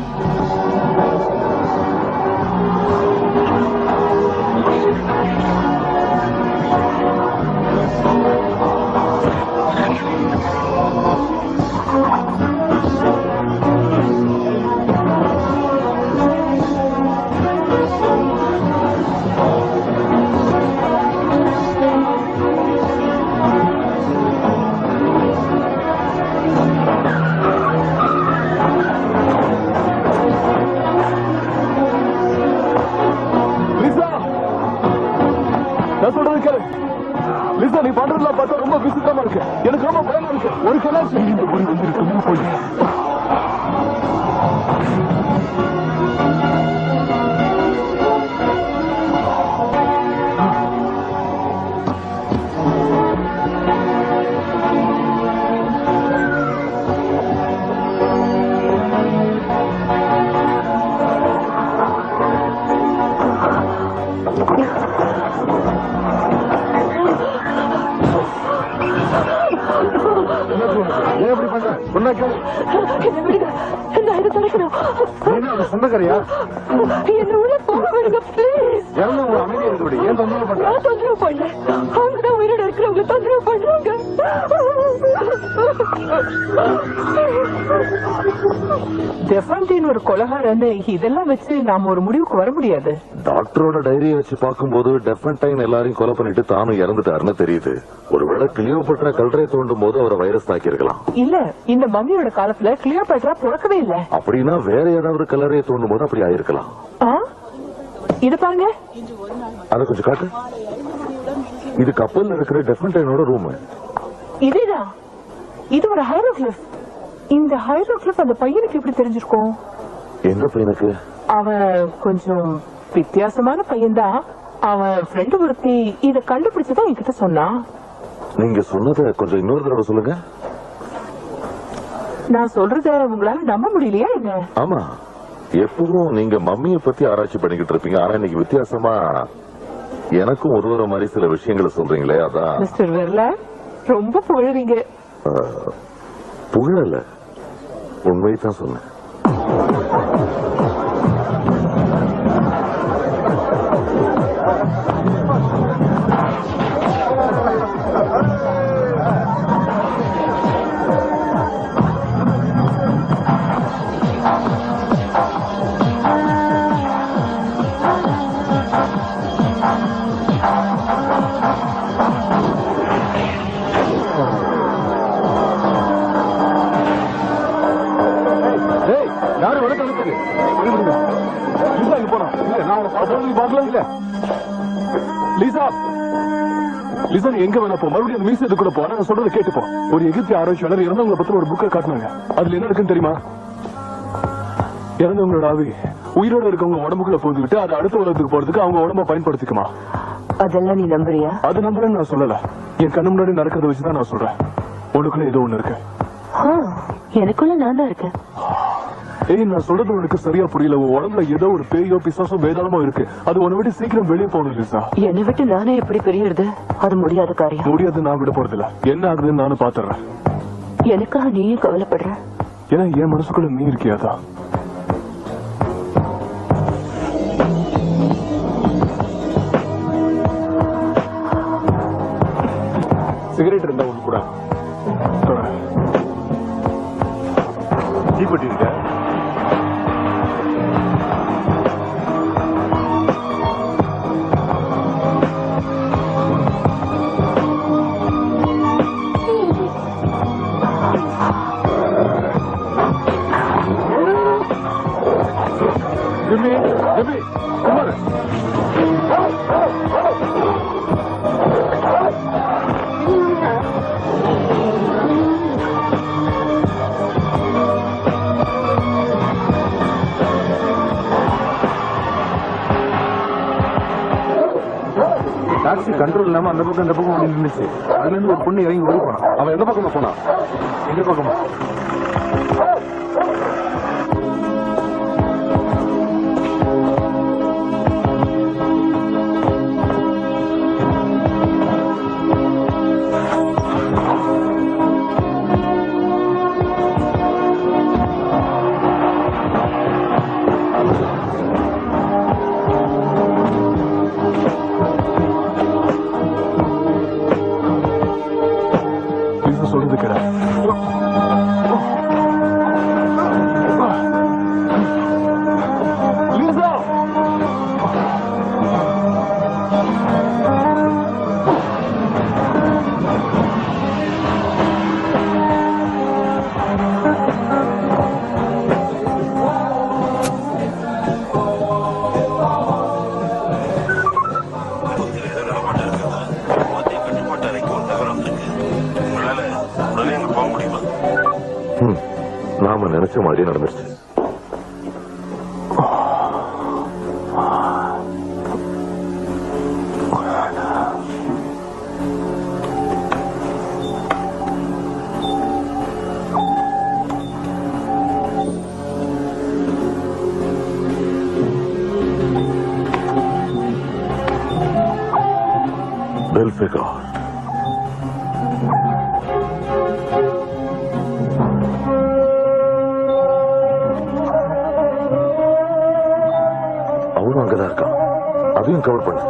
லிசா, நீ பண்றதுலாம் பார்த்தா ரொம்ப விசித்திரமா இருக்கு. எனக்கு ரொம்ப பயமா இருக்கு. ஒரு கலாச்சி இந்த ஊரி வந்திருக்கணும் போய். சொந்தக்காரியா? என்ன உள்ள போக விடுங்க பிளீஸ். அமைதியா இருக்க. ஏன் தொந்தரவு பண்ற? நான் தொந்தரவு பண்ணேன். அவங்கதான் உயிரோட இருக்கிறவங்க தொந்தரவு பண்றாங்க. டெஃபன்டின் ஒரு கொலகாரன்னு இதெல்லாம் வச்சு நாம ஒரு முடிவுக்கு வர முடியாது. டாக்டரோட டைரியை வச்சு பார்க்கும்போது டெஃபன்டைன் எல்லாரையும் கொலை பண்ணிட்டு தானும் இறந்துட்டாருன்னு தெரியுது. ஒருவேளை கிளியோபட்ரா கல்றை தோண்டும் போது அவரை வைரஸ் தாக்கியிருக்கலாம். இல்ல, இந்த மம்மியோட காலத்துல கிளியோபட்ரா பிறக்கவே இல்ல. அப்படின்னா வேற ஏதாவது கல்லறையை தோண்டும் போது அப்படி ஆயிருக்கலாம். இது பாருங்க, அதை கொஞ்சம் காட்டு. இது கப்பல்ல இருக்கிற டெஃபன்டைனோட ரூம். இதேதான். இது ஒரு ஹைரோகிளிஃப். இந்த ஹைரோகிளிஃப் அந்த பையனுக்கு எப்படி தெரிஞ்சிருக்கும்? எந்த பையனுக்கு? அவன் கொஞ்சம் வித்தியாசமான பையன்தான். அவன் ஃப்ரெண்டு ஒருத்தி இத கண்டுபிடிச்சதான் என்கிட்ட சொன்னான். நீங்க சொன்னதை கொஞ்சம் இன்னொரு தடவை சொல்லுங்க. நான் சொல்றத உங்களால நம்ப முடியலையா என்ன? ஆமா, எப்பவும் நீங்க மம்மிய பத்தி ஆராய்ச்சி பண்ணிக்கிட்டு இருப்பீங்க. ஆனா இன்னைக்கு வித்தியாசமா எனக்கும் ஒரு மாதிரி சில விஷயங்களை சொல்றீங்களே, அதான். மிஸ்டர் வெர்லா, ரொம்ப புகழறீங்க. புகழல, உண்மைதான் சொன்னேன். எங்க வேணா போ, மறுபடியும் மியூசியத்து கூட போ. நான் சொல்றதை கேட்டுப்போம். ஒரு எகிப்திய ஆராய்ச்சியாளர் இறந்தவங்களை பத்தி ஒரு புக்கை காட்டினாங்க. அதுல என்ன இருக்குன்னு தெரியுமா? இறந்தவங்களோட ஆவி உயிரோட இருக்கவங்க உடம்புக்குள்ள போந்துக்கிட்டு அது அடுத்த உலகத்துக்கு போறதுக்கு அவங்க உடம்ப பயன்படுத்திக்குமா? அதெல்லாம் நீ நம்புறியா? அது நம்புறேன்னு நான் சொல்லல. என் கண்ணு முன்னாடி நடக்கிறத வச்சுதான் நான் சொல்றேன். உனக்குள்ள ஏதோ ஒண்ணு இருக்கு. எனக்குள்ள நான் தான் இருக்கேன். ஏய், நான் சொல்றது உனக்கு சரியா புரியல. உன் உடம்புல ஏதோ ஒரு பேயோ பிசாசோ வேதாளமோ இருக்கு. அது உன்னை விட்டு சீக்கிரம் வெளியே போகணும் லிசா. என்னை விட்டு நானே எப்படி பெரியது? அது முடியாத காரியம். முடியாது, நான் விட போறதில்ல. என்ன ஆகுதுன்னு நானும் பாத்துறேன். எனக்காக நீயும் கவலைப்படுற? ஏன்னா என் மனசுக்குள்ள நீ இருக்கியாதான். சிகரெட் இருந்தா ஒண்ணு கூட பெட்டி இருக்க? டாக்ஸி கண்ட்ரோல் இல்லாம அந்த பக்கம் இந்த பக்கம் வந்து நின்றுச்சு. அதுல இருந்து ஒரு பொண்ணு இறங்கி ஓடி போனான். அவன் எந்த பக்கமா போனான்? எந்த பக்கமா? சொல்றது கேட நாம நினைச்ச மாதிரி நடந்துருச்சு. பெல்ஃபெகார் அவனும் அங்கதான் இருக்கான். அதையும் கவர் பண்ணு.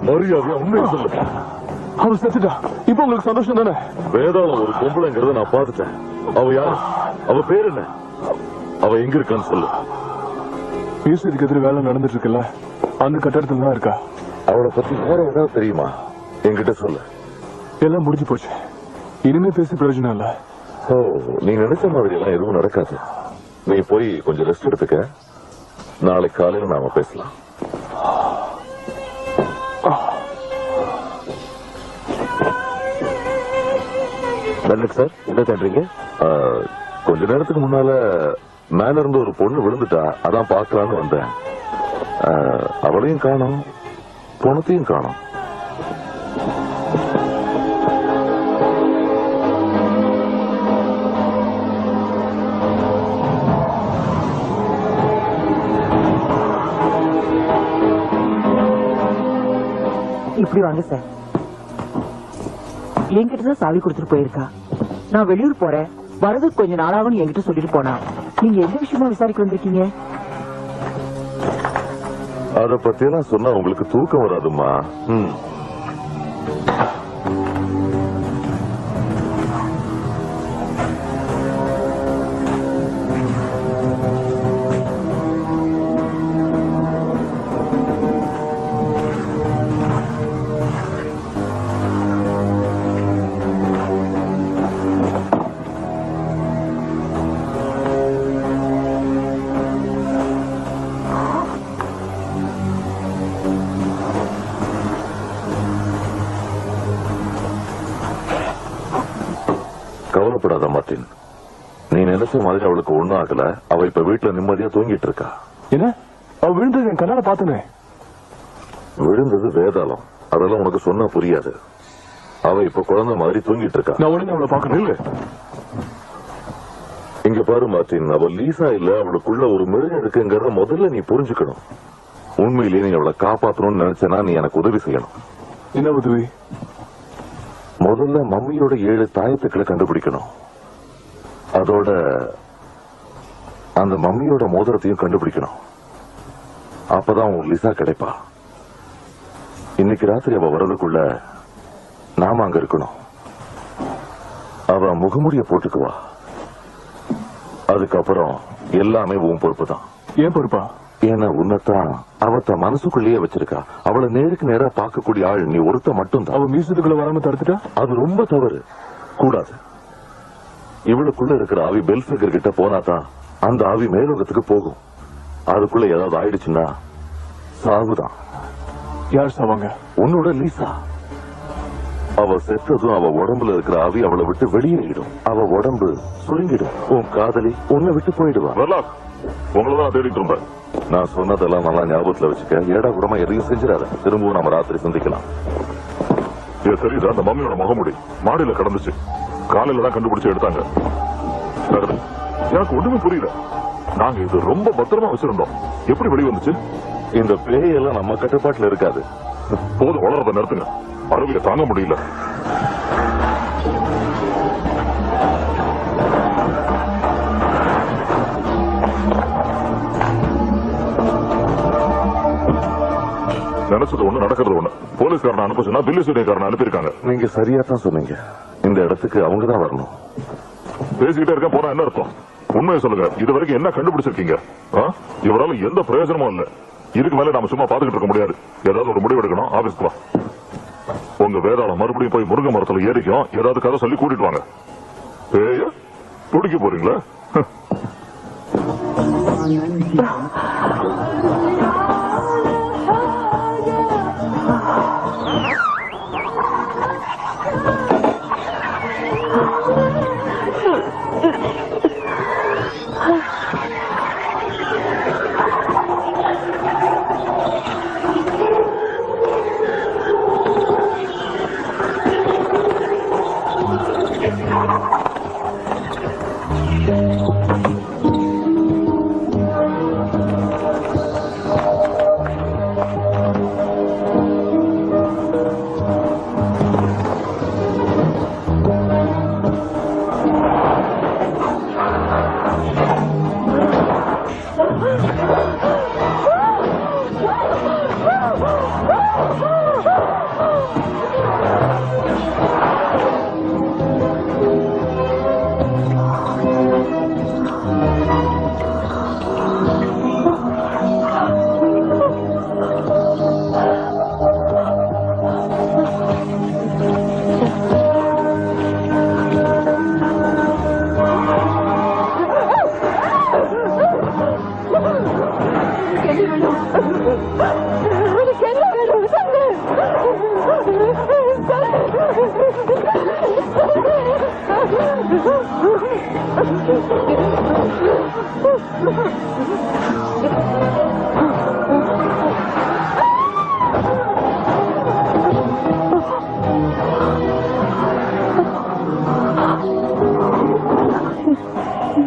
மரியாதையா உண்மையை சொல்லுங்க. அவன் செத்துட்டா. இப்ப உங்களுக்கு சந்தோஷம் தானே? வேதாளம் ஒரு பொம்பளைங்கிறத நான் பார்த்துட்டேன். அவ யாரு? அவ பேர் என்ன? அவ எங்க இருக்கான்னு சொல்லு. மியூசியத்துக்கு எதிர வேலை நடந்துட்டு இருக்குல்ல, அந்த கட்டடத்துல தான் இருக்கா. அவளை பத்தி வேற ஏதாவது தெரியுமா? என்கிட்ட சொல்லு. எல்லாம் முடிஞ்சு போச்சு. இனிமே பேசி பிரயோஜனம் இல்ல. ஓ, நீ நினைச்ச மாதிரி எல்லாம் எதுவும் நடக்காது. நீ போய் கொஞ்சம் ரெஸ்ட் எடுத்துக்க. நாளைக்கு காலையில நாம பேசலாம். சார் என்ன தேடுறீங்க? கொஞ்ச நேரத்துக்கு முன்னால மேல இருந்து ஒரு பொண்ணு விழுந்துட்டா, அதான் பாக்கலான்னு வந்தேன். அவளையும் காணோம், பணத்தையும் காணோம். இப்படி வாங்க சார். என்கிட்டதான் சாவி கொடுத்துட்டு போயிருக்கா. நான் வெளியூர் போறேன், வரதுக்கு கொஞ்சம் நாளாகும் என்கிட்ட சொல்லிட்டு போனா. நீங்க எந்த விஷயமா விசாரிக்க வந்திருக்கீங்க? அத பத்தி எல்லாம் சொன்னா உங்களுக்கு தூக்கம் வராதுமா. கவலைப்படாத மார்ட்டின். நீ நினைச்ச மாதிரி அவளுக்கு ஒண்ணும் ஆகல. அவ இப்ப வீட்டுல நிம்மதியா தூங்கிட்டு இருக்கா. என்ன? அவ விழுந்தது என் கண்ணால பாத்துனே. விழுந்தது வேதாளம். அதெல்லாம் உனக்கு சொன்னா புரியாது. அவ இப்ப குழந்தை மாதிரி தூங்கிட்டு இருக்கா. நான் உடனே அவளை பாக்கணும். இல்ல, இங்க பாரு மார்ட்டின், அவ லீசா இல்ல, அவளுக்குள்ள ஒரு மிருகம் இருக்குங்கிறத முதல்ல நீ புரிஞ்சுக்கணும். உண்மையிலேயே நீ அவளை காப்பாற்றணும்னு நினைச்சனா நீ எனக்கு உதவி செய்யணும். என்ன உதவி? முதல்ல மம்மியோட 7 தாயத்துக்களை கண்டுபிடிக்கணும். அதோட அந்த மம்மியோட மோதிரத்தையும் கண்டுபிடிக்கணும். அப்பதான் உன் லிசா கிடைப்பா. இன்னைக்கு ராத்திரி அவ வர்றதுக்குள்ள நாம அங்க இருக்கணும். அவ முகமுடிய போட்டுக்குவா. அதுக்கப்புறம் எல்லாமே உன் பொறுப்பு தான். ஏன் பொறுப்பா? ஏன்னா உன்னதான் அவ மனசுக்குள்ளேயே வச்சிருக்கா. அவளை நேருக்கு நேரா பார்க்கக்கூடிய ஆள் நீ ஒருத்த மட்டும் தான். அவ மியூசியத்துக்குள்ள வராம தடுத்துட்டா? அது ரொம்ப தவறு. கூடாது. இவளுக்குள்ள இருக்கிற ஆவி பெல்ஃபிகர் கிட்ட போனாதான் அந்த ஆவி மேலோகத்துக்கு போகும். அதுக்குள்ள ஏதாவது ஆயிடுச்சுன்னா சாவுதான். யார் சாவாங்க? உன்னோட லீசா. அவ செத்ததும் அவ உடம்புல இருக்கிற ஆவி அவளை விட்டு வெளியேறிடும். அவ உடம்பு சுருங்கிடும். உன் காதலி உன்னை விட்டு போயிடுவா. உங்களதான் தேடிட்டு இருப்பேன். நான் சொன்னதெல்லாம் நல்லா ஞாபகத்துல வச்சுக்க. ஏடா கூடமா எதையும் செஞ்சிடாத. திரும்பவும் நம்ம ராத்திரி சந்திக்கலாம். தெரியுதா? அந்த மம்மியோட முகமுடி மாடியில கிடந்துச்சு. காலையில தான் கண்டுபிடிச்சு எடுத்தாங்க. எனக்கு ஒண்ணுமே புரியல. நாங்க இது ரொம்ப பத்திரமா வச்சிருந்தோம். எப்படி வெளியே வந்துச்சு? இந்த பேயெல்லாம் நம்ம கட்டுப்பாட்டுல இருக்காது. போது வளர்றத நிறுத்துங்க. அருவியை தாங்க முடியல. நினைச்சது ஒண்ணு, நடக்கிறது ஒண்ணு. போலீஸ்காரனை அனுப்ப சொன்னா தில்லி சூரியக்காரனை அனுப்பியிருக்காங்க. நீங்க சரியா தான் சொன்னீங்க. இந்த இடத்துக்கு அவங்கதான் வரணும். பேசிக்கிட்டே இருக்க போனா என்ன அர்த்தம்? உண்மையை சொல்லுங்க. இது வரைக்கும் என்ன கண்டுபிடிச்சிருக்கீங்க? இவரால எந்த பிரயோஜனமும் இல்ல. இதுக்கு மேல நாம சும்மா பாத்துக்கிட்டு இருக்க முடியாது. ஏதாவது ஒரு முடிவு எடுக்கணும். ஆபீஸ்க்கு வா. உங்க வேதாளம் மறுபடியும் போய் முருங்கை மரத்துல ஏறிக்கும். ஏதாவது கதை சொல்லி கூட்டிட்டு வாங்க. ஏய், துடிக்க போறீங்களா?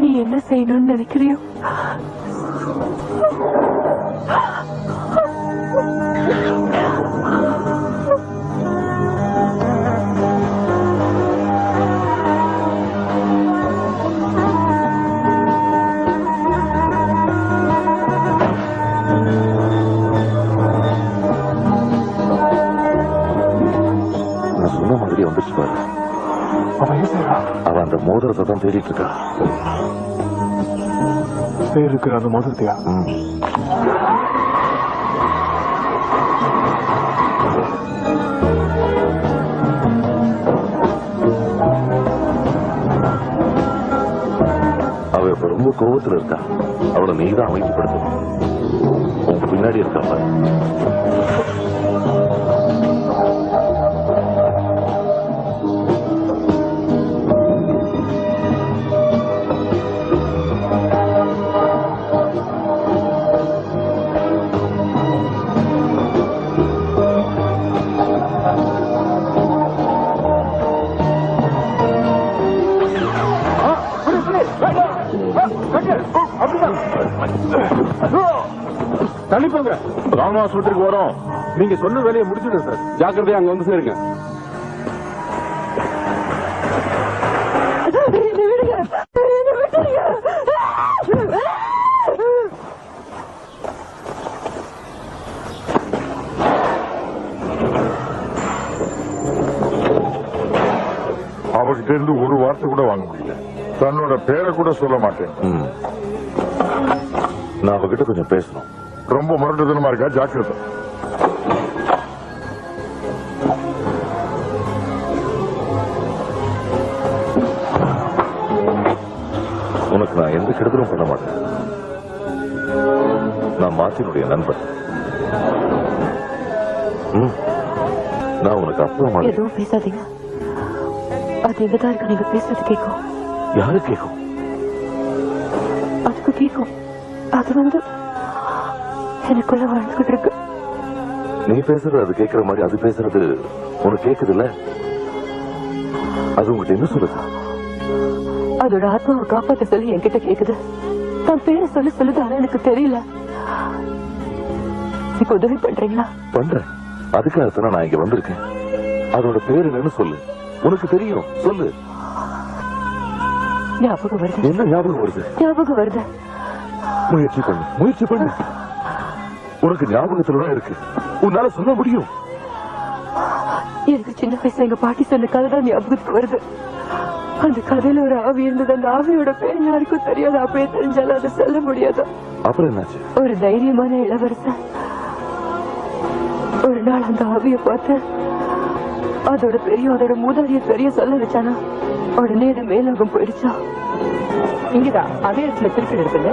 நீ என்ன செய்யணும்னு நினைக்கிறியோ வந்துச்சு பாரு. அவ அந்த மோதிரத்தை தான் தேடிட்டு இருக்கா. பேர் இருக்கிற அந்த மோதிரத்தையா? அவ இப்ப ரொம்ப கோபத்துல இருக்கா. அவளை நீதான் அமைதிப்படுத்தணும். உன் பின்னாடி இருக்காப்ப. தள்ளிப்போங்க. ராமா ஆஸ்பத்திரிக்கு வரோம். நீங்க சொன்ன வேலையை முடிச்சுடுங்க சார். ஜாக்கிரதையா அங்க வந்து சேருங்க. அவகிட்ட இருந்து ஒரு வார்த்தை கூட வாங்க முடியல. தன்னோட பேரை கூட சொல்ல மாட்டேன். நான் அவகிட்ட கொஞ்சம் பேசணும். ரொம்ப முரட்டுத்தனமா இருக்கா, ஜாக்கிரதை. உனக்கு நான் எந்த கெடுதலும் பண்ண மாட்டேன். நான் மாத்தினுடைய நண்பன். நான் உனக்கு அப்பா மாதிரி. எதுவும் பேசாதீங்க. அது எங்கதான் இருக்கு. நீங்க பேசுறது கேட்கும். யாரு கேட்கும்? அதுக்கு கேட்கும். அது வந்து எனக்குள்ள வாழ்ந்துகிட்டு இருக்கு. நீ பேசுறது அது கேட்கிற மாதிரி அது பேசுறது உனக்கு கேக்குது இல்ல? அது உங்ககிட்ட என்ன சொல்லுது? அதோட ஆத்மாவை காப்பாற்ற சொல்லி என்கிட்ட கேக்குது. தன் பேரை சொல்லுது. ஆனா எனக்கு தெரியல. நீங்க உதவி பண்றீங்களா? பண்றேன். அதுக்காகத்தான நான் இங்க வந்திருக்கேன். அதோட பேரு என்னன்னு சொல்லு. உனக்கு தெரியும், சொல்லு. ஞாபகம் வருது. என்ன ஞாபகம் வருது? ஞாபகம் வருது. முயற்சி பண்ணு. உனக்கு ஞாபகத்துல தான் இருக்கு. உன்னால சொல்ல முடியும். எனக்கு சின்ன வயசுல எங்க பாட்டி சொன்ன கதை தான் ஞாபகத்துக்கு வருது. அந்த கதையில ஒரு ஆவி இருந்தது. அந்த ஆவியோட பேர் யாருக்கும் தெரியாது. அப்படியே தெரிஞ்சாலும் அதை சொல்ல முடியாது. அப்புறம் என்னாச்சு? ஒரு தைரியமான இளவரசன் ஒரு நாள் அந்த ஆவியை பார்த்து அதோட மூதாதைய பெரிய சொல்ல வச்சானா. உடனே அது மேலோகம் போயிடுச்சா. இங்கதான் அதே இடத்துல திருப்பி எடுத்துங்க.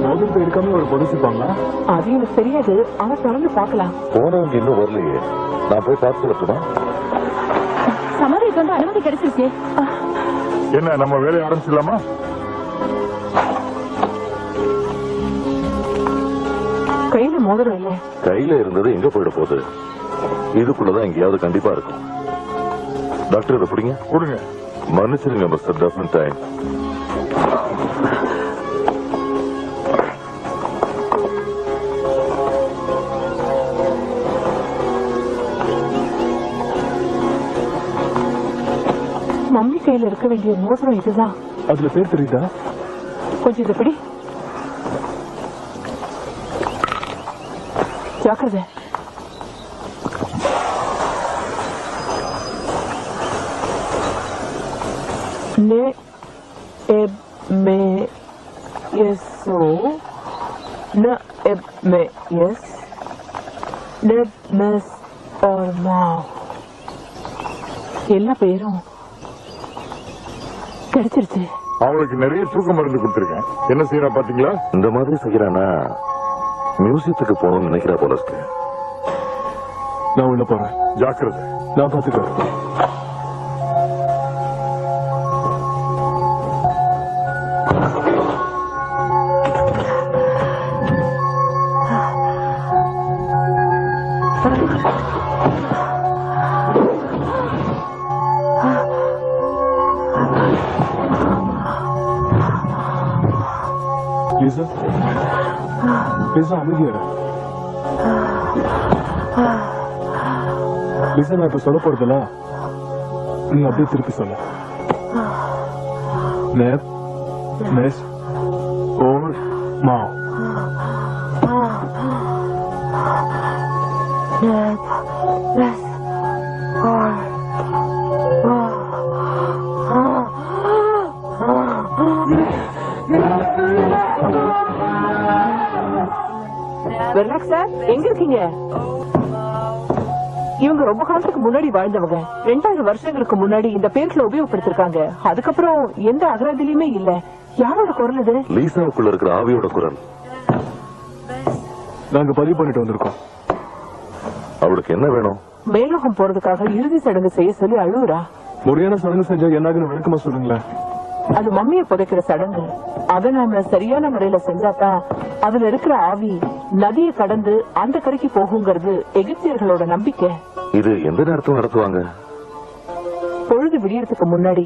மோதிரத்தை எடுக்காம ஒரு பொதுச்சுப்பாங்களா? அது எனக்கு தெரியாது. ஆனா தொடர்ந்து பாக்கலாம். போனவங்க இன்னும் வரலையே. நான் போய் பார்த்து சொல்லட்டுமா? சமாதிக்கு வந்து அனுமதி கிடைச்சிருச்சு. என்ன, நம்ம வேலையை ஆரம்பிச்சிடலாமா? கையில மோதிரம் இல்ல. கையில இருந்தது எங்க போயிட போகுது? இதுக்குள்ளதான் எங்கேயாவது கண்டிப்பா இருக்கும். டாக்டர் இதை பிடிங்க. கொடுங்க. மன்னிச்சிருங்க மிஸ்டர் டெஃபன்டைன். மம்மி கையில இருக்க வேண்டிய மோதிரம் இதுதான். அதுல பேர் தெரியுதா? கொஞ்சம் இது பிடி. ஜாக்கிரதை. Ne eb me yeso na eb me yes neb mes or now. எல்லா பேரும் கிடைச்சிருச்சு. அவளுக்கு நிறைய தூக்க மருந்து கொடுத்திருக்கேன். என்ன செய்யறா பாத்தீங்களா? இந்த மாதிரி செய்யறானா மியூசியத்துக்கு போகணும்னு நினைக்கிறா போல இருக்கு. நான் உள்ள போறேன். ஜாக்கிரதை. நான் பாத்துக்கிறேன். லிசா அமைதியா. லிசா, நான் இப்ப சொல்ல போறதுல நீ அப்படியே திருப்பி சொல்ல. நெப் மெஸ் ஓர் மாவ். நெப் மெஸ் ஓர் வெர்லாக் சார், எங்க இருக்கீங்க? இவங்க ரொம்ப காலத்துக்கு முன்னாடி வாழ்ந்தவங்க. 2000 வருஷங்களுக்கு முன்னாடி இந்த பேர்களை உபயோகப்படுத்திருக்காங்க. அதுக்கப்புறம் எந்த அகராதிலையுமே இல்ல. யாரோட குரல் இது? லீசாவுக்குள்ள இருக்கிற ஆவியோட குரல். நாங்க பதிவு பண்ணிட்டு வந்திருக்கோம். அவளுக்கு என்ன வேணும்? மேலோகம் போறதுக்காக இறுதி சடங்கு செய்ய சொல்லி அழுவுறா. முறையான சடங்கு செஞ்சா என்னாகுன்னு விளக்கமா சொல்லுங்களேன். அது மம்மியை புதைக்கிற சடங்கு. அதை நாம சரியான முறையில செஞ்சாதான் அதுல இருக்கிற ஆவி நதியை கடந்து அந்த கரைக்கு போகுங்கிறது எகிப்தியர்களோட நம்பிக்கை. இது எந்த நேரத்துல நடத்துவாங்க? பொழுது விடியறதுக்கு முன்னாடி.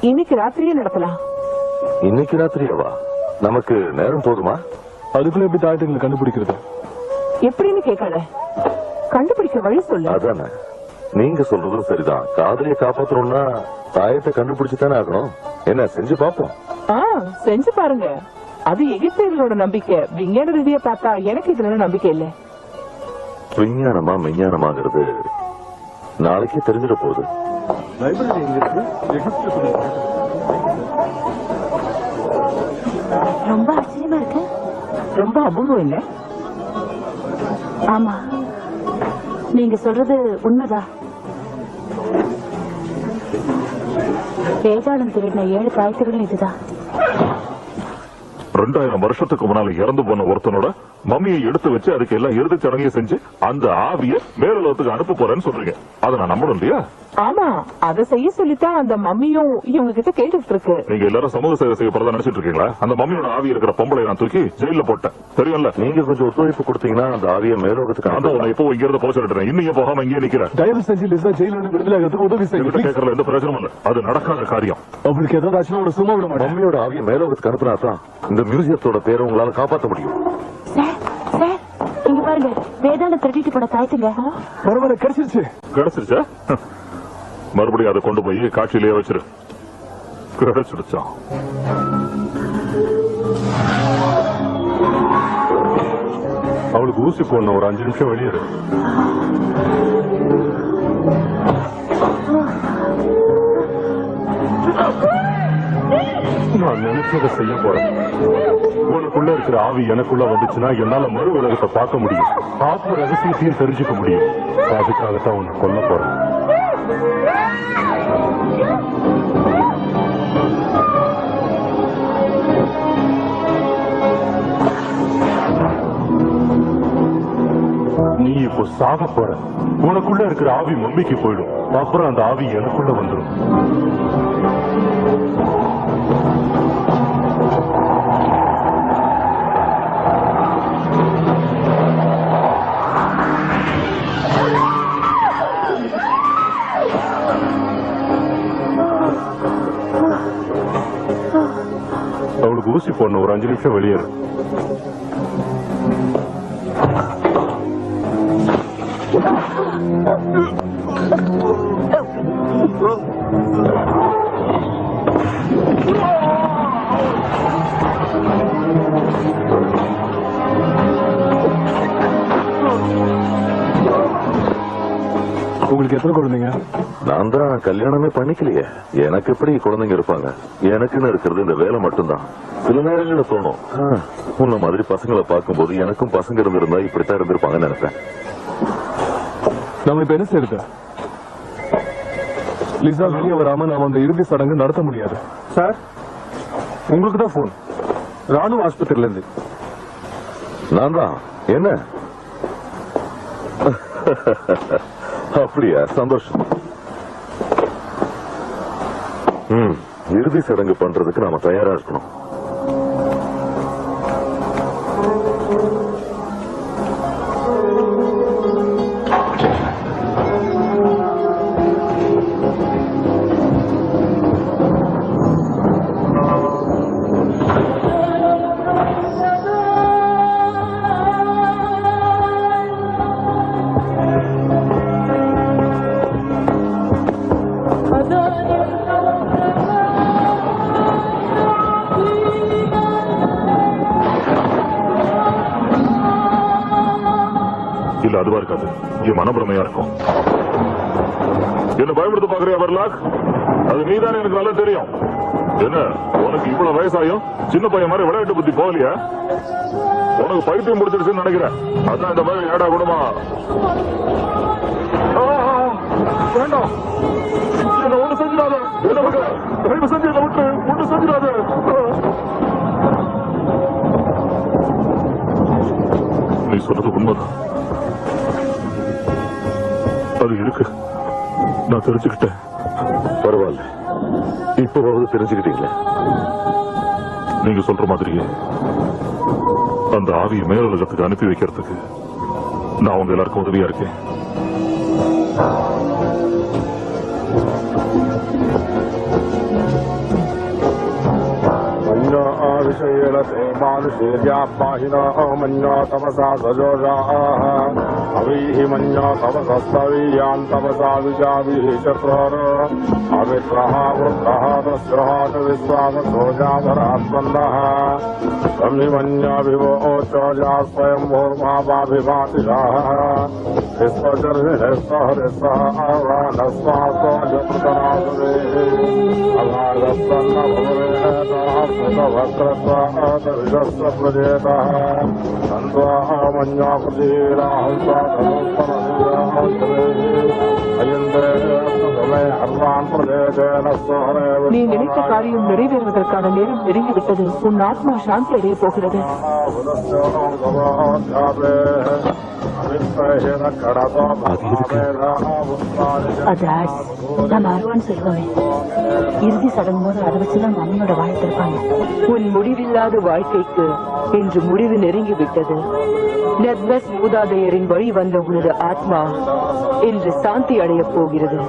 இன்னைக்கு ராத்திரியே நடத்தலாம். இன்னைக்கு ராத்திரியவா? நமக்கு நேரம் போதுமா? அதுக்குள்ள எப்படி தாயத்துங்களை கண்டுபிடிக்கிறது? எப்படின்னு கேட்காத, கண்டுபிடிக்க வழி சொல்லு. அதானே, நீங்க சொல்றதும் சரிதான். காதலியை காப்பாத்தணும்னா தாயத்தை கண்டுபிடிச்சுதானே ஆகணும். என்ன செஞ்சு பாப்போம். செஞ்சு பாருங்க. அது எகிப்தியர்களோட நம்பிக்கை. விஞ்ஞான ரீதியா பார்த்தா எனக்கு இதுல நம்பிக்கை இல்ல. விஞ்ஞானமா மெஞ்ஞானமாங்கிறது நாளைக்கே தெரிஞ்சிட போகுது. ரொம்ப ஆச்சரியமா இருக்கு. ரொம்ப அபூர்வம் இல்ல? ஆமா, நீங்க சொல்றது உண்மைதான். வேதாளம் திருடின 7 தாய்த்துகளும் இதுதான். 2000 வருஷத்துக்கு முன்னால இறந்து போன ஒருத்தனோட மம்மியை எடுத்து வச்சு அதுக்கு எல்லாம் இறுதி சடங்கையும் செஞ்சு அந்த ஆவிய மேலுலகத்துக்கு அனுப்ப போறேன்னு சொல்றீங்க. அதை நான் நம்பணும் இல்லையா? ஆமா, அதை செய்ய சொல்லித்தான் அந்த மம்மியும் இவங்க கிட்ட கேட்டுட்டு இருக்கு. நீங்க எல்லாரும் சமூக சேவை செய்ய போறதா நினைச்சிட்டு இருக்கீங்களா? அந்த மம்மியோட ஆவி இருக்கிற பொம்பளை நான் தூக்கி ஜெயில போட்டேன், தெரியும்ல? நீங்க கொஞ்சம் ஒத்துழைப்பு கொடுத்தீங்கன்னா அந்த ஆவிய மேலோகத்துக்கு அந்த உன்னை இப்போ இங்க இருந்து போச்சுட்டேன். இன்னும் போகாம இங்கே நிக்கிறேன். தயவு செஞ்சு லிசா ஜெயில விடுதலை ஆகிறதுக்கு உதவி செய்யுங்க. கேட்கறதுல எந்த பிரச்சனையும் இல்ல. அது நடக்காத காரியம். அவளுக்கு ஏதாவது ஆச்சுன்னா சும்மா விட மாட்டேன். மம்மியோட ஆவிய மேலோகத்துக்கு அனுப்புனாதான் இந்த மியூசியத்தோட பேரை உங்களால காப்பாற்ற முடியும். இங்க பாருங்க, வேதாளம் திருடிட்டு போன தாய்த்துங்க. பரவாயில்ல, கிடைச்சிருச்சா? மறுபடியும் அதை கொண்டு போய் காட்சியிலேயே வச்சிரு. கிடைச்சிருச்சா? அவளுக்கு ஊசி போடணும். ஒரு 5 நிமிஷம் வெளியேறு. நான் நினைச்சதை செய்ய போறேன். உனக்குள்ள இருக்கிற ஆவி எனக்குள்ள வந்துச்சுன்னா என்னால மறு உலகத்தை பார்க்க முடியும். பாப்பு ரகசியத்தையும் தெரிஞ்சுக்க முடியும். அதுக்காகத்தான் உன்னை கொல்ல போறேன். நீ இப்போ சாக போற. உனக்குள்ள இருக்கிற ஆவி மம்மிக்கு போயிடும். அப்புறம் அந்த ஆவி எனக்குள்ள வந்துடும். அவளுக்கு ஊசி போடணும். ஒரு 5 நிமிஷம் வெளியேறு. உங்களுக்கு எத்தனை குழந்தைங்க? நான் தான் கல்யாணமே பண்ணிக்கலையே. எனக்கு எப்படி குழந்தைங்க இருப்பாங்க? எனக்குன்னு இருக்கிறது இந்த வேலை மட்டும்தான். சில நேரங்கள்ல தோணும், உன்ன மாதிரி பசங்களை பார்க்கும்போது எனக்கும் பசங்க இருந்திருந்தா இப்படித்தான் இருந்திருப்பாங்கன்னு நினைப்பேன். நம்ம இப்ப என்ன செய்யறது? லிசா வெளியே வராம நாம அந்த இறுதி சடங்கு நடத்த முடியாது. சார், உங்களுக்கு தான் போன். ராணுவ ஆஸ்பத்திரியில இருந்து. நான் தான். என்ன? அப்படியா? சந்தோஷம். இறுதி சடங்கு பண்றதுக்கு நாம தயாரா இருக்கணும். இல்ல, அதுவா இருக்காது. என் மனப்பிரமையா இருக்கும். என்ன பயப்படுத்த பாக்குறியா வர்லாக்? அது நீதானே, எனக்கு நல்லா தெரியும். என்ன, உனக்கு இவ்வளவு வயசாயும் சின்ன பையன் மாதிரி விளையாட்டு புத்தி போகலையா? உனக்கு பைத்தியம் முடிச்சிருச்சுன்னு நினைக்கிறேன். அதான் இந்த மாதிரி ஏடா குடுமா. வேண்டாம், என்ன ஒண்ணு செஞ்சிடாத. என்ன தயவு செஞ்சு என்ன விட்டு ஒண்ணு செஞ்சிடாத. நீ சொல்றது உண்மைதான். அது இருக்கு, நான் தெரிஞ்சுக்கிட்டேன். பரவாயில்ல, இப்பவாவது தெரிஞ்சுக்கிட்டீங்களே. நீங்க சொல்ற மாதிரியே அந்த ஆவியை மேலுலகத்துக்கு அனுப்பி வைக்கிறதுக்கு நான் உங்க எல்லாருக்கும் உதவியா இருக்கேன். मन्यो तपसा सजोषाः अवीः मन्यो तपसस्तवीयान् तपसा विजाभिः चक्रोर अवित्रः वृद्धः तस्यः च विश्वासोजाधरात्मन्दः ब्रह्मिमन्याभिवोचोजा स्वयं भूर्मावाभिभातिषाः विश्वजर्हिणस्तः आवानस्वास्वाजपृतरासुरे अभागस्तन्न भवरेण प्रजेतः सन्त्वाः मन्याकृतीराहं நீ நினைத்த காரியம் நிறைவேறுவதற்கான நேரம் நெருங்கிவிட்டது. உன் ஆத்மா சாந்தி அடைய போகிறது. நம்ம அருவான்னு சொல்லுவோமே, இறுதி சடங்கு போது அதை வச்சுதான் மம்மியோட வாழ்க்கை இருப்பாங்க. உன் முடிவில்லாத வாழ்க்கைக்கு இன்று முடிவு நெருங்கிவிட்டது. நெத்லஸ் மூதாதையரின் வழி வந்த உனது ஆத்மா இன்று சாந்தி அடையப் போகிறது.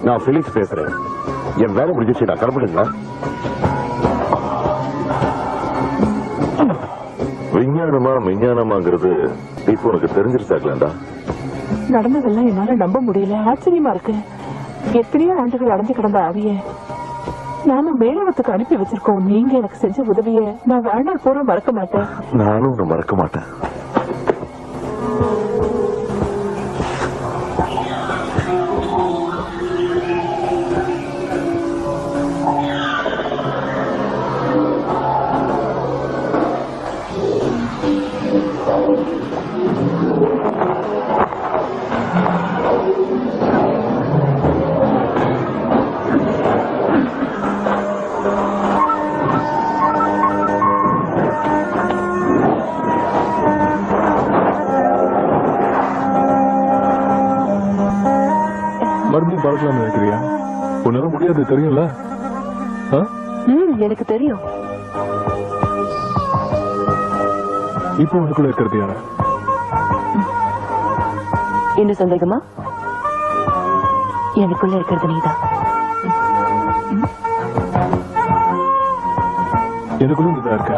நான் பிலிக்ஸ் பேசுறேன். என் வேலை முடிஞ்சிச்சு, நான் கிளம்பிடுங்களா? விஞ்ஞானமா விஞ்ஞானமாங்கிறது இப்போ உனக்கு தெரிஞ்சிருச்சாங்களா? நடந்ததெல்லாம் என்னால நம்ப முடியல. ஆச்சரியமா இருக்கு. எத்தனையோ ஆண்டுகள் அடைஞ்சு கிடந்த ஆவிய நானும் மேலவத்துக்கு அனுப்பி வச்சிருக்கோம். நீங்க எனக்கு செஞ்ச உதவிய நான் வாழ்நாள் பூரா மறக்க மாட்டேன். நானும் உன்னை மறக்க மாட்டேன். மறுபடியும் பறக்கலாம்னு நினைக்கிறியா? உன்னால முடியாது, தெரியும்ல? எனக்கு தெரியும். இப்போ உனக்குள்ள இருக்கிறது யார? என்ன சந்தேகமா? எனக்குள்ள இருக்கிறது நீதான். எனக்குள்ள நீதான் இருக்க.